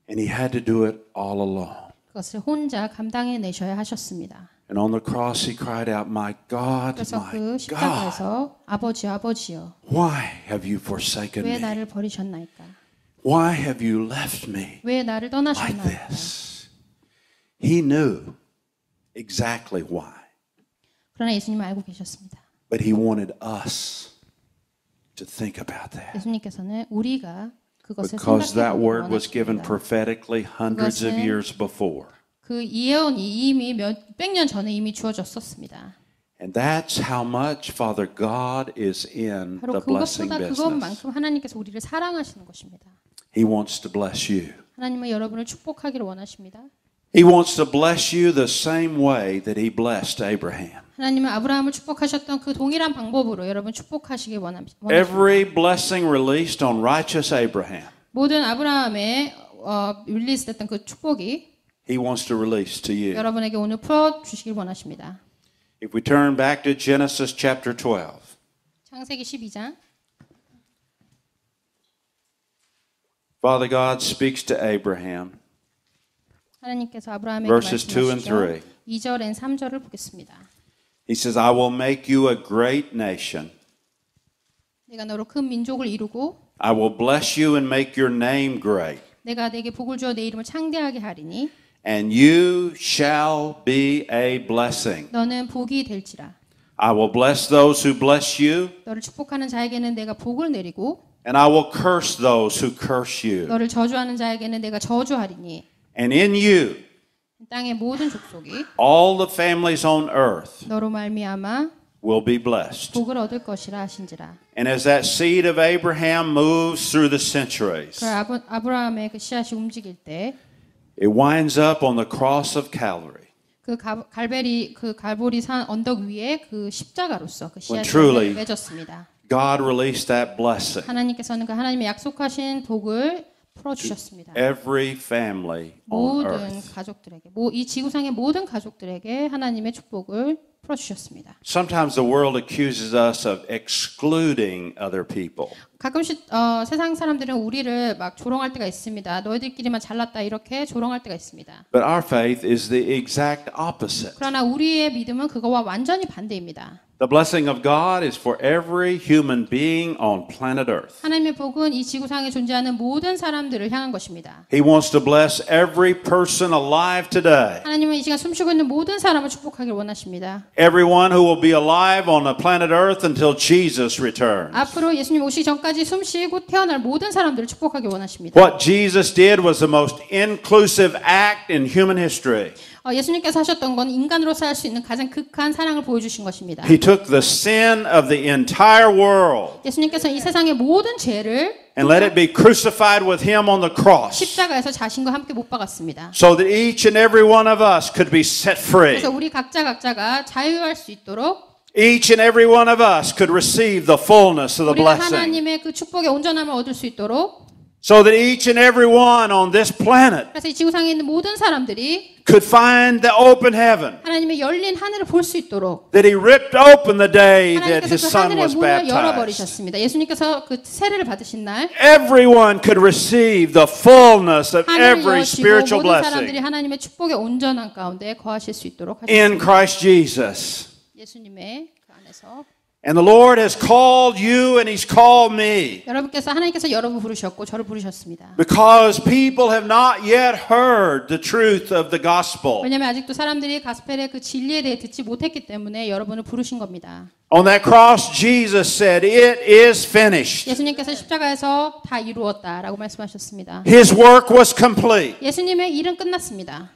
And he had to do it all alone. 그것을 혼자 감당해내셔야 하셨습니다. And on the cross he cried out, My God, 그래서 my 그 God, 십자가에서 아버지요 아버지요 why have you forsaken 왜 me? 나를 버리셨나이까? Why have you left me 왜 나를 like 떠나셨나이까? this? He knew exactly why. 그러나 예수님은 알고 계셨습니다. But he wanted us to think about that. 예수님께서는 우리가 그것을 Because that 생각해 word 보기를 was given 원하십니다. prophetically hundreds of 그것은 years before. 그 예언이 이미 몇백 년 전에 이미 주어졌었습니다. And that's how much Father God is in 바로 the blessing 그것보다 business. 그것만큼 하나님께서 우리를 사랑하시는 것입니다. He wants to bless you. 하나님은 여러분을 축복하기를 원하십니다. He wants to bless you the same way that he blessed Abraham. 하나님은 아브라함을 축복하셨던 그 동일한 방법으로 여러분 축복하시길 원합니다. Every blessing released on righteous Abraham, 모든 아브라함의 릴리스됐던 그 축복이 he wants to release to you. 여러분에게 오늘 풀어 주시길 원하십니다. If we turn back to Genesis chapter 12, 창세기 12장 Father God speaks to Abraham, 하나님께서 아브라함에게 verses 2 and 말씀하시죠. 3. 2절엔 3절을 보겠습니다. He says, I will make you a great nation. 내가 너로 큰 민족을 이루고 I will bless you and make your name great. 내가 내게 복을 주어 내 이름을 창대하게 하리니 And you shall be a blessing. 너는 복이 될지라. I will bless those who bless you, 너를 축복하는 자에게는 내가 복을 내리고 and I will curse those who curse you. 너를 저주하는 자에게는 내가 저주하리니 And in you, 땅의 모든 족속이 all the families on earth 너로 말미암아 will be blessed. 복을 얻을 것이라 하신지라. And as that seed of Abraham moves through the centuries, 그 아브라함의 그 씨앗이 움직일 때 it winds up on the cross of Calvary. 그 갈보리 산 언덕 위에 그 십자가로서 그 When 씨앗이 truly 맺었습니다. God released that blessing. 하나님께서는 그 하나님의 약속하신 복을 풀어 주셨습니다. Every family on 모든 earth. 가족들에게, 이 지구상의 모든 가족들에게 하나님의 축복을 풀어 주셨습니다. Sometimes the world accuses us of excluding other people. 가끔씩 세상 사람들은 우리를 막 조롱할 때가 있습니다. 너희들끼리만 잘났다 이렇게 조롱할 때가 있습니다. But our faith is the exact opposite. 그러나 우리의 믿음은 그거와 완전히 반대입니다. The blessing of God is for every human being on planet Earth. 하나님의 복은 이 지구상에 존재하는 모든 사람들을 향한 것입니다. He wants to bless every person alive today. 하나님은 이 시간 숨쉬고 있는 모든 사람을 축복하길 원하십니다. Everyone who will be alive on the planet Earth until Jesus returns. 앞으로 예수님 오시기 전까지 숨쉬고 태어날 모든 사람들을 축복하길 원하십니다. What Jesus did was the most inclusive act in human history. 예수님께서 하셨던 건 인간으로서 할 수 있는 가장 극한 사랑을 보여주신 것입니다. He took the sin of the entire world 예수님께서 이 세상의 모든 죄를 and let it be crucified with him on the cross 십자가에서 자신과 함께 못 박았습니다. so that each and every one of us could be set free. 그래서 우리 각자가 자유할 수 있도록 Each and every one of us could receive the fullness of the 우리가 blessing. 하나님의 그 축복의 온전함을 얻을 수 있도록 So that each and every one on this planet 그래서 이 지구상에 있는 모든 사람들이 could find the open heaven. 하나님의 열린 하늘을 볼 수 있도록 That he ripped open the day that 하나님께서 his 그 son 하늘의 was 문을 baptized. 열어버리셨습니다. 예수님께서 그 세례를 받으신 날 Everyone could receive the fullness of 하늘을 every 여시고 spiritual 모든 사람들이 blessing 하나님의 축복의 온전한 가운데 거하실 수 있도록 in 하셨습니다. Christ Jesus. 예수님의 그 안에서 And the Lord has called you and he's called me 하나님께서 여러분 부르셨고 저를 부르셨습니다. because people have not yet heard the truth of the gospel. 왜냐하면 아직도 사람들이 가스펠의 그 진리에 대해 듣지 못했기 때문에 여러분을 부르신 겁니다. On that cross, Jesus said, "It is finished." 예수님께서 십자가에서 다 이루었다라고 말씀하셨습니다. His work was complete. 예수님의 일은 끝났습니다.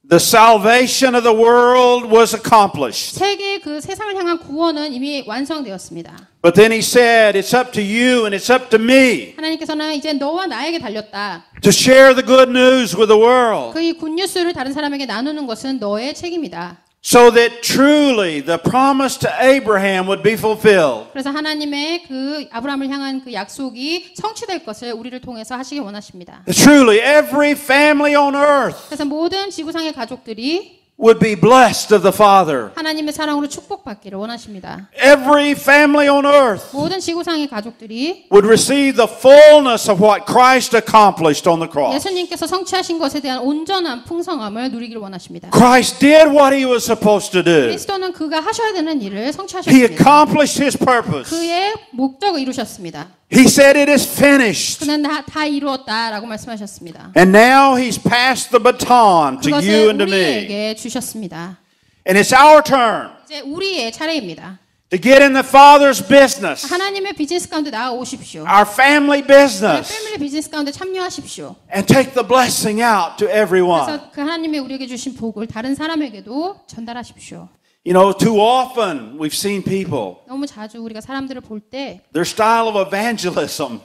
The salvation of the world was accomplished. 세계의 그 세상을 향한 구원은 이미 완성되었습니다. But then he said, "It's up to you and it's up to me 하나님께서는 이제 너와 나에게 달렸다. to share the good news with the world." 그 이 굿뉴스를 다른 사람에게 나누는 것은 너의 책임이다. so that truly the promise to Abraham would be fulfilled. 그래서 하나님의 그 아브라함을 향한 그 약속이 성취될 것을 우리를 통해서 하시기 원하십니다. That truly every family on earth 그래서 모든 지구상의 가족들이 would be blessed of the Father. 하나님의 사랑으로 축복받기를 원하십니다. Every family on earth 모든 지구상의 가족들이 would receive the fullness of what Christ accomplished on the cross. 예수님께서 성취하신 것에 대한 온전한 풍성함을 누리기를 원하십니다. Christ did what he was supposed to do. 그리스도는 그가 하셔야 되는 일을 He 성취하셨습니다. accomplished his purpose. 그의 목적을 이루셨습니다. He said it is finished. 그는 다 이루었다라고 말씀하셨습니다. And now he's passed the baton to you 그것을 and to me. 우리에게 주셨습니다. And it's our turn 이제 우리의 차례입니다. to get in the Father's business, 하나님의 비즈니스 가운데 나아오십시오. our family business, 패밀리 비즈니스 가운데 참여하십시오. and take the blessing out to everyone. 그래서 그 하나님의 우리에게 주신 복을 다른 사람에게도 전달하십시오. You know, too often we've seen people, 너무 자주 우리가 사람들을 볼 때 their style of evangelism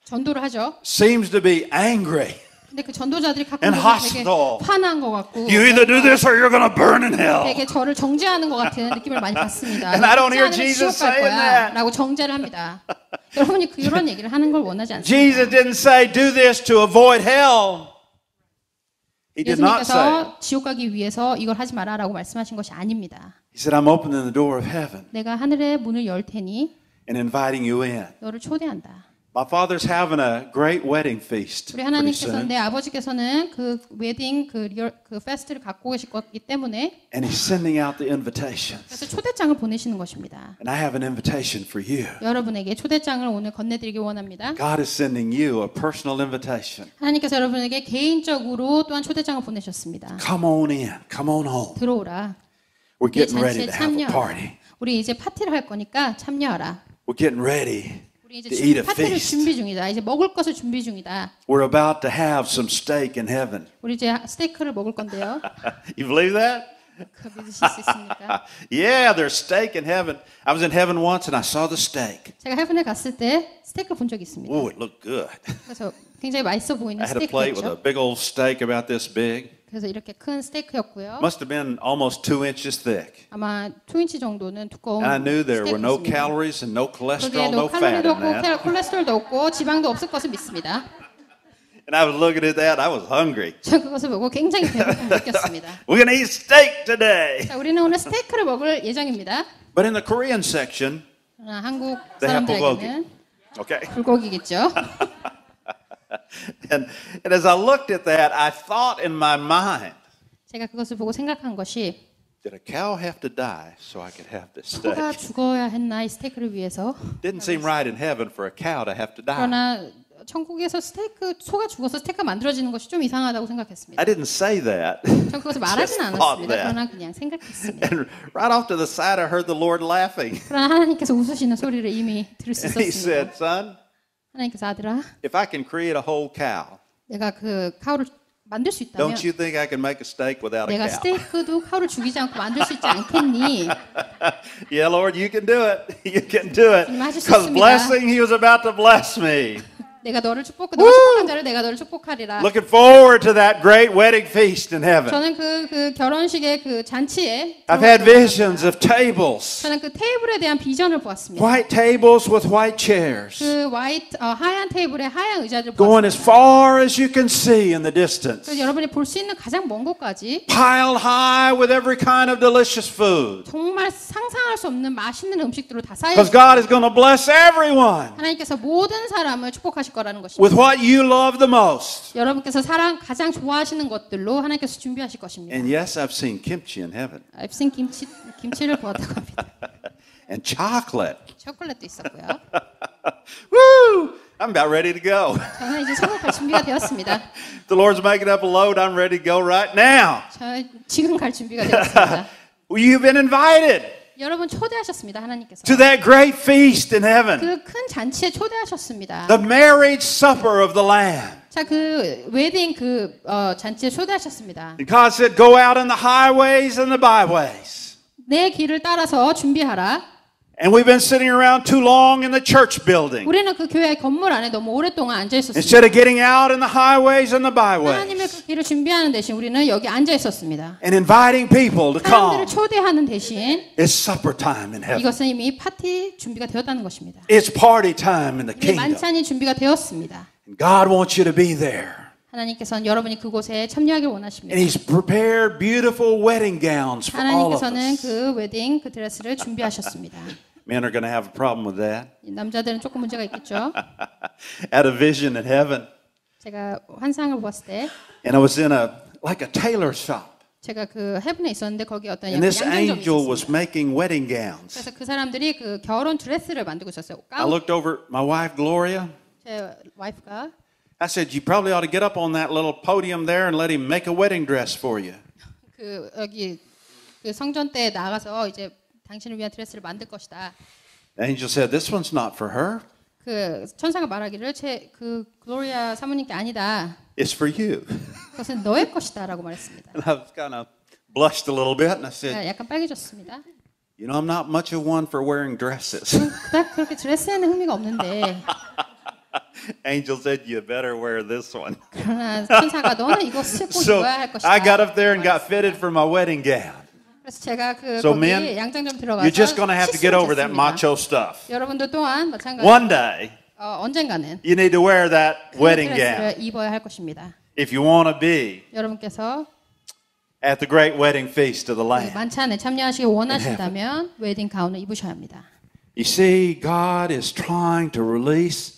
전도를 하죠. seems to be angry. 근데 그 전도자들이 가끔 And 되게 hostile. 화난 것 같고 You either do this or you're going to burn in hell. 되게 저를 정죄하는 것 같은 느낌을 많이 받습니다. And I don't hear 하지 않으면 Jesus 지옥 갈 saying 거야 that. 라고 정죄를 합니다. 여러분이 그런 얘기를 하는 걸 원하지 않습니다. Jesus didn't say do this to avoid hell. He did not say. 예수님께서 지옥 가기 위해서 이걸 하지 마라라고 말씀하신 것이 아닙니다. He said, I'm opening the door of heaven 내가 하늘의 문을 열 테니 and inviting you in. 너를 초대한다. My father's having a great wedding feast 우리 pretty 하나님께서 soon. 내 아버지께서는 그 웨딩 그 페스트를 갖고 계실 거기 때문에 And he's sending out the invitations. 그래서 초대장을 보내시는 것입니다. And I have an invitation for you. 여러분에게 초대장을 오늘 건네드리기 원합니다. God is sending you a personal invitation. 하나님께서 여러분에게 개인적으로 또한 초대장을 보내셨습니다. Come on in. Come on home. 들어오라. We're 우리의 getting ready 잔치에 to have a party. 참여하라. 우리 이제 파티를 할 거니까 참여하라. We're getting ready 우리 이제 to eat a 파티를 feast. 준비 중이다. 이제 먹을 것을 준비 중이다. We're about to have some steak in heaven. 우리 이제 스테이크를 먹을 건데요. You believe that? 그 믿으실 수 있습니까? Yeah, there's steak in heaven. I was in heaven once and I saw the steak. 제가 헤븐에 갔을 때 스테이크를 본 적이 있습니다. Oh, it looked good. 그래서 굉장히 맛있어 보이는 I had a plate with a 스테이크였죠. big old steak about this big. 그래서 이렇게 큰 스테이크였고요. Must have been almost 2 inches thick. 아마 2인치 정도는 두꺼운 And I knew there were no 스테이크였습니다. calories and no 거기에 cholesterol, no fat 칼로리도 in that. 없고 콜레스테롤도 없고 지방도 없을 것을 믿습니다. And I was looking at that, I was hungry. 저 그것을 보고 굉장히 배고픔을 느꼈습니다. We're going to eat steak today. 자, 우리는 오늘 스테이크를 먹을 예정입니다. But in the Korean section, 그러나 한국 They have 사람들에게는 okay. 불고기겠죠. And as I looked at that, I thought in my mind, 제가 그것을 보고 생각한 것이 did a cow have to die so I could have this 소가 steak? 죽어야 했나 이 스테이크를 위해서. Didn't seem right in heaven for a cow to have to die. 그러나 천국에서 소가 죽어서 스테이크가 만들어지는 것이 좀 이상하다고 생각했습니다. I didn't say that. 전 그것을 말하진 Just thought 않았습니다. that. 그러나 그냥 생각했습니다. And right off to the side, I heard the Lord laughing. 그러나 하나님께서 웃으시는 소리를 이미 들을 수 And he 있었습니다. said, son, 하나님께서 아들아, if I can create a whole cow, 내가 그 카우를 만들 수 있다면 don't you think I can make a steak without a 내가 cow? 스테이크도 카우를 죽이지 않고 만들 수 있지 않겠니? Yeah, Lord, you can do it. You can do it. 주님 하실 수 Because 있습니다. blessing, he was about to bless me. 내가 너를 너가 축복한 자를 내가 너를 축복하리라. Looking forward to that great wedding feast in heaven. 저는 그 결혼식의 그 잔치에 I've had visions of tables, 저는 그 테이블에 대한 비전을 보았습니다. white tables with white chairs, 그 하얀 테이블에 하얀 의자들 going as 보았습니다. far as you can see in the distance. 그래서 여러분이 볼 수 있는 가장 먼 곳까지 Piled high with every kind of delicious food. 정말 상상할 수 없는 맛있는 음식들로 다 쌓여 Because 있습니다. God is going to bless everyone 하나님께서 모든 사람을 축복하실 거라는 with 것입니다. what you love the most. 여러분께서 가장 좋아하시는 것들로 하나님께서 준비하실 것입니다. And yes, I've seen kimchi in heaven. I've seen 김치를 보았다고 합니다. And chocolate. 초콜릿도 있었고요. Woo! I'm about ready to go. 저는 이제 성공할 준비가 되었습니다. The Lord's making up a load. I'm ready to go right now. 저 지금 갈 준비가 되었습니다. You've been invited 여러분 초대하셨습니다. 하나님께서 to that great feast in heaven. 그 큰 잔치에 초대하셨습니다. The marriage supper of the Lamb. 자, 그 웨딩 잔치에 초대하셨습니다. And God said, go out in the highways and the byways 내 길을 따라서 준비하라. And we've been sitting around too long in the church building. 우리는 그 교회 건물 안에 너무 오랫동안 앉아 있었습니다. Instead of getting out in the highways and the byways. 하나님의 그 길을 준비하는 대신 우리는 여기 앉아 있었습니다. And inviting people to 사람들을 come. 초대하는 대신 It's supper time in heaven. 이것은 이미 파티 준비가 되었다는 것입니다. It's party time in the 이미 kingdom. 만찬이 준비가 되었습니다. God wants you to be there. 하나님께서는 여러분이 그곳에 참여하길 원하십니다. And He's prepared beautiful wedding gowns for all of 하나님께서는 us. 그 웨딩 그 드레스를 준비하셨습니다. Men are going to have a problem with that. 남자들은 조금 문제가 있겠죠. At a vision in heaven. 제가 환상을 보았을 때 And I was in like a tailor shop. 제가 그 헤븐에 있었는데 거기 어떤 And this 양장점이 angel 있었습니다. was making wedding gowns. 그래서 그 사람들이 그 결혼 드레스를 만들고 있었어요. I looked over at my wife, Gloria. 제 와이프가 I said, you probably ought to get up on that little podium there and let him make a wedding dress for you. 그 여기 그 성전 때 나가서 이제 당신을 위한 드레스를 만들 것이다. The angel said, this one's not for her. 그 천사가 말하기를 그 글로리아 사모님께 아니다. It's for you. 그것은 너의 것이다라고 말했습니다. And I was kind of blushed a little bit and I said, 약간 빨개졌습니다. you know, I'm not much of one for wearing dresses. 그닥 그렇게 드레스에는 흥미가 없는데. Angel said, you better wear this one. 그러나 천사가 너는 이것을 꼭 So 입어야 할 것이다. I got up there and got fitted for my wedding gown. 그래서 제가 그 So 거기 men, 양장점 들어가서 you're just going to have to get over that 시스템을 macho stuff. 여러분도 또한 마찬가지로 One day, 언젠가는 you need to wear that 그 wedding gown 드레스를 입어야 할 것입니다. if you want to be 여러분께서 at the great wedding feast of the Lamb. 만찬에 참여하시기 원하신다면 웨딩 가운을 입으셔야 합니다. You see, God is trying to release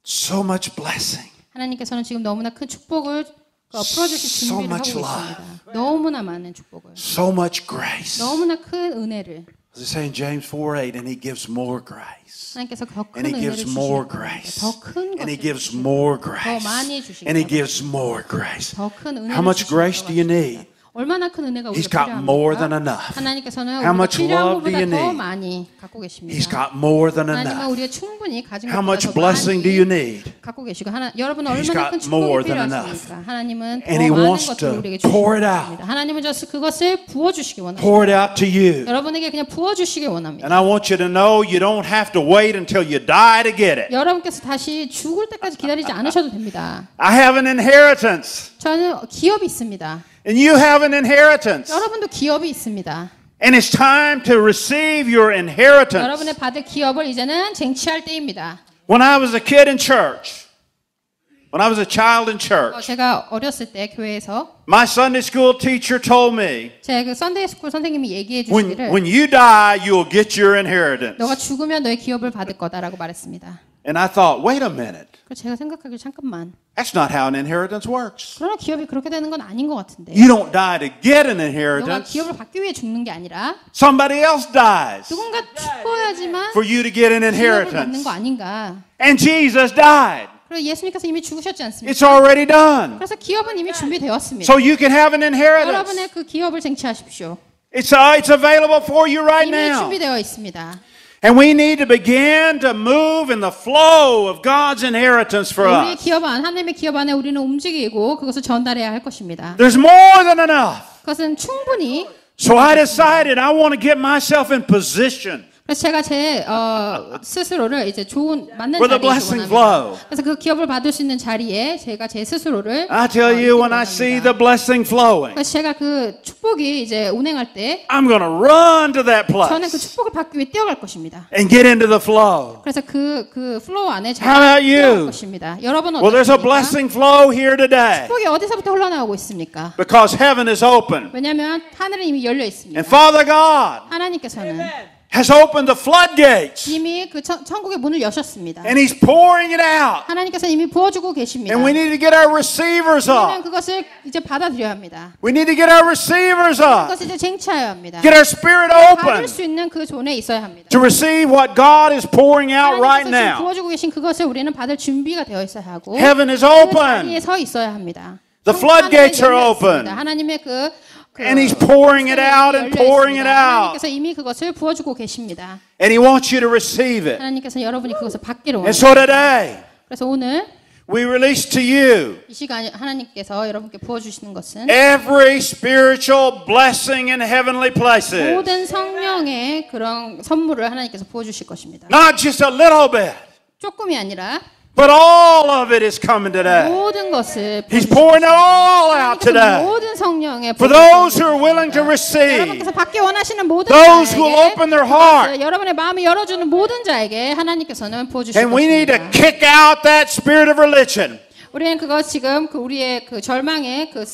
so much blessing. 하나님께서는 지금 너무나 큰 축복을 풀어주실 준비를 하고 있습니다. 너무나 많은 축복을, So much grace. 너무나 큰 은혜를 As it says in James 4:8, and He gives more grace. 하나님께서 더 큰 And He 은혜를 gives more 주시고 grace. 더 큰 And He 것을 gives 주시고 more 더 grace. 많이 주시고 And He gives more grace. 더 큰 은혜를 How much grace do you 주시고 need? 얼마나 큰 은혜가 He's 우리가 got more than 필요합니까? enough. 하나님께서는 How 우리가 much 필요한 love do 것보다 you 더 need? 많이 갖고 계십니다. He's got more than 하나님은 enough. 우리가 충분히 가진 How 것보다 much 더 blessing do you 많이 need? 갖고 계시고 여러분은 He's 얼마나 큰 got more 축복이 than 필요하십니까? 하나님은 더 And He 많은 wants 것을 to 우리에게 pour it 주시기 out. 원합니다. 하나님은 그것을 부어주시기 원합니다. Pour it out to you. 여러분에게 그냥 부어주시기 원합니다. And I want you to know you don't have to wait until you die to get it. 여러분께서 다시 죽을 때까지 기다리지 않으셔도 됩니다. I have an inheritance. 저는 기업이 있습니다. And you have an inheritance. 여러분도 기업이 있습니다. And it's time to receive your inheritance. 여러분의 받을 기업을 이제는 쟁취할 때입니다. When I was a kid in church, when I was a child in church, 제가 어렸을 때 교회에서 my Sunday school teacher told me, 제 그 썬데이 스쿨 선생님이 얘기해 when 주시기를 you die, you'll get your inheritance. 너가 죽으면 너의 기업을 받을 거다라고 말했습니다. And I thought, wait a minute. 그래서 제가 생각하기를 잠깐만. That's not how an inheritance works. 그러나 기업이 그렇게 되는 건 아닌 것 같은데. You don't die to get an 너가 inheritance. 기업을 받기 위해 죽는 게 아니라 Somebody else dies 누군가 죽어야지만 for you to get an 기업을 받는 inheritance. 거 아닌가. And Jesus died. 그리고 예수님께서 이미 죽으셨지 않습니까? It's already done. 그래서 기업은 이미 준비되었습니다. So you can have an inheritance. 여러분의 그 기업을 쟁취하십시오. It's available for you right 이미 now. 준비되어 있습니다. And we need to begin to move in the flow of God's inheritance for 우리의 us. 기업 안, 하나님의 기업 안에 우리는 움직이고 그것을 전달해야 할 것입니다. There's more than enough. 그것은 충분히. So I decided I want to get myself in position 그래서 제가 제 스스로를 이제 좋은 맞는 where the 자리에 blessing 원합니다. flow. 그래서 그 기업을 받을 수 있는 자리에 제가 제 스스로를 I tell you, when I see the blessing flowing, 그래서 제가 그 축복이 이제 운행할 때 I'm going to run to that 저는 그 place 축복을 받기 위해 뛰어갈 것입니다. and get into the flow. 그래서 그 플로우 안에 How about 제가 뛰어갈 you? 것입니다. 여러분은 Well, there's a 어떻습니까? blessing flow here today 축복이 어디서부터 흘러나오고 있습니까? because heaven is open. 왜냐하면 하늘은 이미 열려 있습니다. And Father God 하나님께서는 has opened the floodgates 이미 그 천국의 문을 여셨습니다. and He's pouring it out. 하나님께서 이미 부어주고 계십니다. And we need to get our receivers 우리는 up. 그것을 이제 받아들여야 합니다. We need to get our receivers up. 그것을 이제 쟁취해야 합니다. Get our spirit 받을 open 수 있는 그 존에 있어야 합니다. to receive what God is pouring out right 하나님께서 지금 now. 부어주고 계신 그것을 우리는 받을 준비가 되어 있어야 하고 Heaven is 그 open 자리에 서 있어야 합니다. The floodgates are 하늘이 열려 open. 있습니다. 하나님의 그 And He's pouring it out and pouring it out. 하나님께서 이미 그것을 부어주고 계십니다. And He wants you to receive it. 하나님께서 여러분이 그것을 받기를 And 원합니다. so today, 그래서 오늘 we release to you 이 시간 하나님께서 여러분께 부어주시는 것은 every spiritual blessing in heavenly places. 모든 성령의 그런 선물을 하나님께서 부어주실 것입니다. Not just a little bit, 조금이 아니라 but all of it is coming today. 모든 것을 He's pouring it all out 하나님께서 today. 모든 성령의 For those who are willing to receive, 여러분께서 받기 원하시는 모든 those who will 자에게 open their heart. 여러분의 마음을 열어주는 모든 자에게 하나님께서는 부어주실 And we need to 것입니다. kick out that spirit of religion. 우리는 그거 지금 우리의 그 절망의 그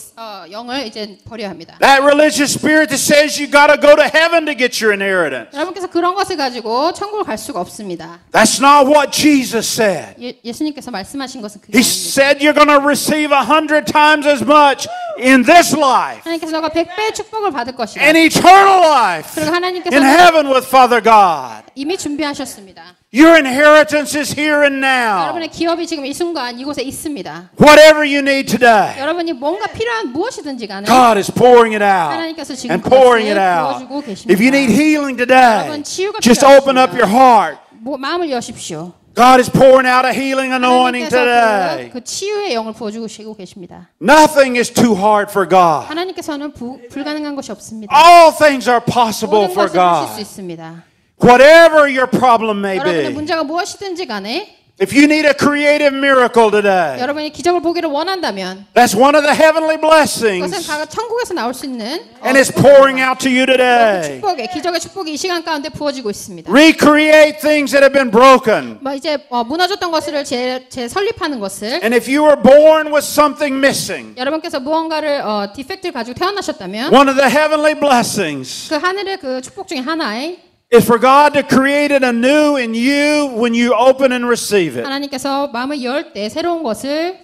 영을 이제 버려야 합니다. That religious spirit that says you got to go to heaven to get your inheritance. 여러분께서 그런 것을 가지고 천국을 갈 수가 없습니다. That's not what Jesus said. 예수님께서 말씀하신 것은 그게 He 아닙니다. said you're going to receive 100 times as much in this life, 하나님께서 너가 100배의 축복을 받을 것이다. and eternal life 그리고 in 하나님께서는 heaven with Father God. 이미 준비하셨습니다. Your inheritance is here and now. 여러분의 기업이 지금 이 순간 이곳에 있습니다. Whatever you need today, 여러분이 뭔가 필요한 무엇이든지 간에 God is pouring it out 하나님께서 지금 and pouring it 그것을 out. 부어주고 계십니다. If you need healing today, 여러분 치유가 just 필요하십니다. open up your heart. 마음을 여십시오. God is pouring out a healing anointing 하나님께서 today. 그 치유의 영을 부어주시고 계십니다. Nothing is too hard for God. 하나님께서는 불가능한 것이 없습니다. All things are possible 모든 for 것을 하실 수 God. 있습니다. Whatever your problem may 여러분의 be. 문제가 무엇이든지 간에 If you need a creative miracle today, 여러분이 기적을 보기를 원한다면 that's one of the heavenly blessings, 그것은 각 천국에서 나올 수 있는 and it's pouring out to you today. 축복의 기적의 축복이 이 시간 가운데 부어지고 있습니다. Recreate things that have been broken. 뭐 이제 무너졌던 것을 재설립하는 것을 And if you were born with something missing, 여러분께서 무언가를 디펙트를 가지고 태어나셨다면 one of the heavenly blessings 그 하늘의 그 축복 중에 하나에 is for God to create it anew in you when you open and receive it. 하나님께서 마음을 열 때 새로운 것을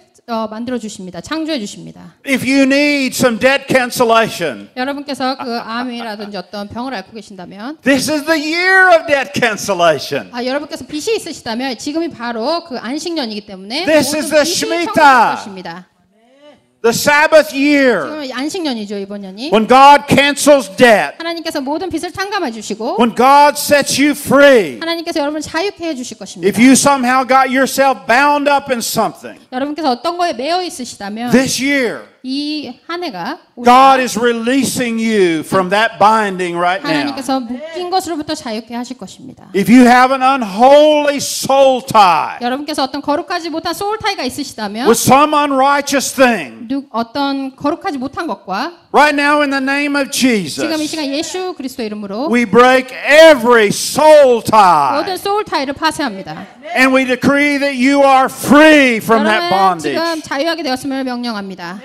만들어 주십니다. 창조해 주십니다. If you need some debt cancellation, 여러분께서 그 암이라든지 어떤 병을 앓고 계신다면 this is the year of debt cancellation. 여러분께서 빚이 있으시다면 지금이 바로 그 안식년이기 때문에 This 모든 is the 빚이 Shemitah. 청구될 것입니다. The Sabbath year, 지금 안식년이죠 이번 년이. when God cancels debt, 하나님께서 모든 빚을 탕감해 주시고 when God sets you free. 하나님께서 여러분을 자유케 해 주실 것입니다. If you somehow got yourself bound up in something, 여러분께서 어떤 거에 매여 있으시다면 this year, 이 한 해가 God is releasing you from that binding right now. 하나님께서 묶인 것으로부터 자유케 하실 것입니다. If you have an unholy soul tie 여러분께서 어떤 거룩하지 못한 소울 타이가 있으시다면 with some unrighteous thing, 어떤 거룩하지 못한 것과 right now in the name of 지금 이 Jesus, 시간 예수 그리스도 이름으로 we break every soul tie 모든 소울 타이를 파쇄합니다. and we decree that you are free from that 여러분 bondage. 지금 자유하게 되었음을 명령합니다.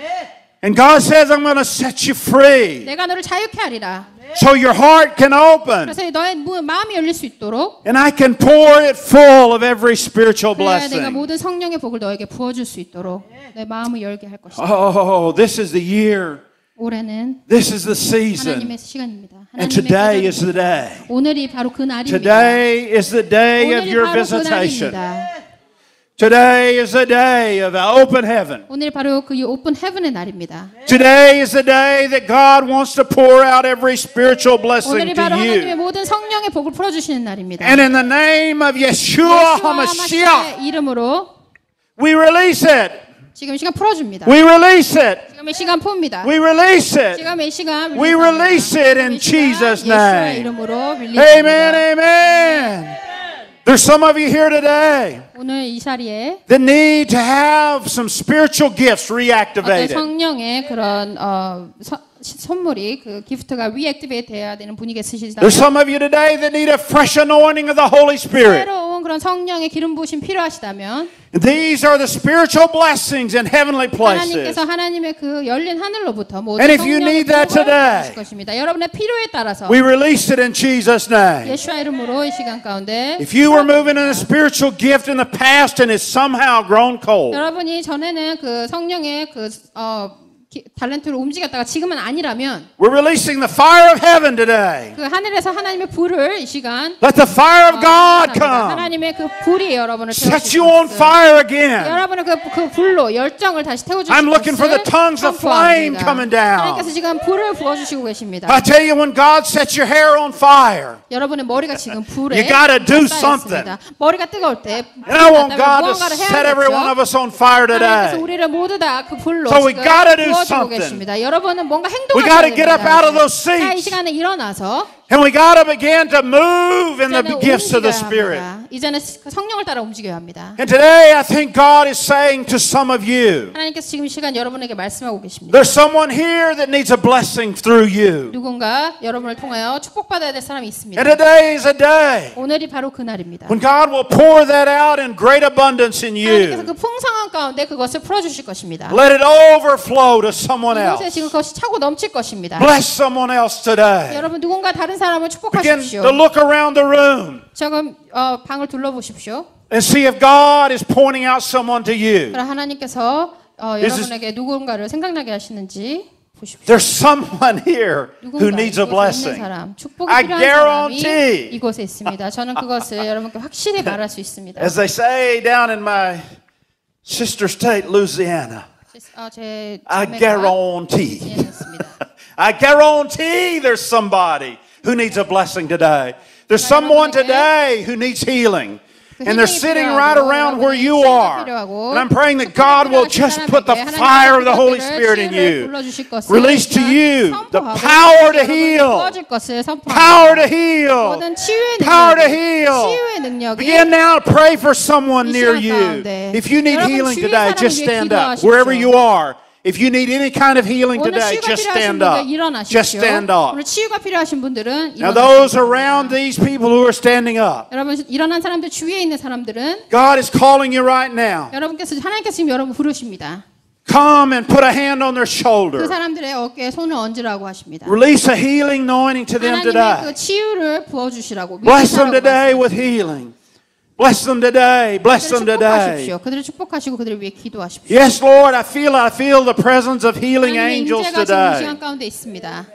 And God says, I'm going to set you free 내가 너를 자유케 하리라. so your heart can open 그래서 너의 마음이 열릴 수 있도록 and I can pour it full of every spiritual 그래야 내가 blessing. 모든 성령의 복을 너에게 부어줄 수 있도록 내 마음을 열게 할 것이다. Oh, this is the year. 올해는 This is the season. 하나님의 시간입니다. And 하나님의 today is 계절입니다. the day. 오늘이 바로 그 날입니다. Today is the day of 오늘이 your 바로 그 visitation. 날입니다. Today is the day of open heaven. 오늘이 바로 그 오픈 헤븐의 날입니다. Today is the day that God wants to pour out every spiritual blessing 오늘이 to 바로 하나님의 you. 모든 성령의 복을 풀어주시는 날입니다. And in the name of Yeshua HaMashiach, 하마시아의 이름으로 we release it. 지금 이 시간 풀어줍니다. We release it. 지금 이 시간 풉니다. We release it. 지금 이 시간 We release it in Jesus' 예수의 name. 이름으로 Amen, 릴리즈합니다. amen. There's some of you here today 오늘 이 자리에 that need to have some spiritual gifts 어떤 reactivated. 성령의 그런 선물이 그 기프트가 리액티베이트 돼야 되는 분위기에 쓰시다. There's some of you today that need a fresh anointing of the Holy Spirit. 새로운 그런 성령의 기름 부으심 필요하시다면 These are the spiritual blessings in heavenly places. 하나님께서 하나님의 그 열린 하늘로부터 모든 And if you 성령의 need that 복을 today, 주실 것입니다. 여러분의 필요에 따라서 We release it in Jesus' name. 예수와 이름으로 이 시간 가운데 If you were moving in a spiritual gift in the past and it's somehow grown cold, 여러분이 전에는 그 성령의 그 달란트를 움직였다가 지금은 아니라면 we're releasing the fire of heaven today. 그 하늘에서 하나님의 불을 이 시간 Let the fire of God 감사합니다. come. 하나님의 그 불이 여러분을 Set you on fire again. 여러분의 그 불로 열정을 다시 태워주실 I'm looking for the 것을 tongues of flame 선포합니다. coming down. 하나님께서 지금 불을 부어주시고 계십니다. I tell you, when God sets your hair on fire, 여러분의 머리가 지금 불에 You gotta do 쌓여있습니다. 머리가 뜨거울 때 and I want 불이 God to 무언가를 set every one of 해야겠죠. us on fire 하나님께서 today. 우리를 모두 다 그 불로 So we 지금 gotta do 부어주고 something. 계십니다. 여러분은 뭔가 We 행동하셔야 gotta get up 됩니다. out of those 자, 이 seats. 시간에 일어나서 And we gotta begin to move in the 이제는 gifts of the 움직여야 Spirit. 합니다. 이제는 성령을 따라 움직여야 합니다. And today I think God is saying to some of you, 하나님께서 지금 이 시간 여러분에게 말씀하고 계십니다. there's someone here that needs a blessing through you. 누군가 여러분을 통하여 축복받아야 될 사람이 있습니다. And today is a day 오늘이 바로 그날입니다. when God will pour that out in great abundance in 하나님께서 you. 그 풍성한 가운데 그것을 풀어주실 것입니다. Let it overflow to someone 이곳에 else. 지금 그것이 차고 넘칠 것입니다. Bless someone else today. 여러분 누군가 다른 사람을 Begin 축복하십시오. to look around the room 지금 방을 둘러보십시오. and see if God is pointing out someone to you. 그럼 하나님께서 여러분에게 누군가를 생각나게 하시는지 보십시오. There's someone here who 누군가 needs a 이곳에 있는 blessing. 사람, 축복이 I 필요한 사람이 guarantee. 이곳에 있습니다. 저는 그것을 여러분께 확실히 말할 수 있습니다. As they say down in my sister state, Louisiana, 제 I 자매가 guarantee. 지혜였습니다. I guarantee there's somebody who needs a blessing today. There's someone today who needs healing. And they're sitting right around where you are. And I'm praying that God will just put the fire of the Holy Spirit in you. Release to you the power to heal. Power to heal. Power to heal. Begin now to pray for someone near you. If you need healing today, just stand up. Wherever you are. If you need any kind of healing 오늘 today, 치유가 just 필요하신 stand 분들 up. Just 일어나십시오. stand up. 오늘 치유가 필요하신 분들은 Now those around these people who are standing up, 여러분 일어난 사람들 주위에 있는 사람들은 God is calling you right now. 하나님께서 지금 여러분 부르십니다. Come and put a hand on their 그 shoulder. 사람들의 어깨에 손을 얹으라고 하십니다. Release a healing anointing to them 하나님의 today. 그 치유를 부어주시라고 Bless them 위로하라고 today 말씀하십니다. with healing. Bless them today. Bless them today. 축복하십시오. 그들을 축복하시고 그들을 위해 기도하십시오. Yes, Lord, I feel the presence of healing 하나님의 angels 임재가 지금 이 today. 시간 가운데 있습니다.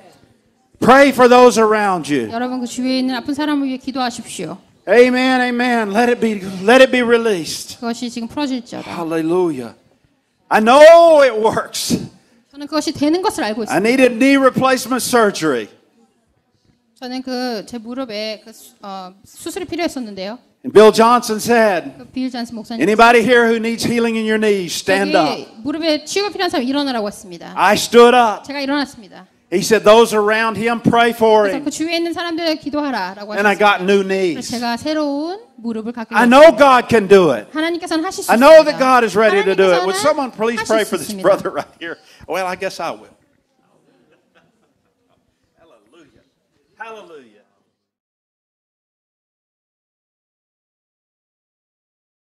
Pray for those around you. 여러분 그 주위에 있는 아픈 사람을 위해 기도하십시오. Amen, amen. Let it be released. 그것이 지금 풀어질지어다. Hallelujah. I know it works. 저는 그것이 되는 것을 알고 I 있습니다. needed knee replacement surgery. 저는 제 무릎에 수술이 필요했었는데요. And Bill Johnson said, 빌 잔스 목사님 anybody here who needs healing in your knees, stand up. 여기 무릎에 치유가 필요한 사람 일어나라고 했습니다. I stood up. 제가 일어났습니다. He said, those around him, pray for 그래서 him. 그 주위에 있는 사람들 기도하라라고 And I 하셨습니다. got new 그래서 knees. 제가 새로운 무릎을 갖게 I 됐습니다. know God can do it. 하나님께서는 하실 수 I 있습니다. know that God is ready to do it. Would 하나님께서는 someone please pray 하실 for 수 this 있습니다. brother right here? Well, I guess I will. Hallelujah. Hallelujah.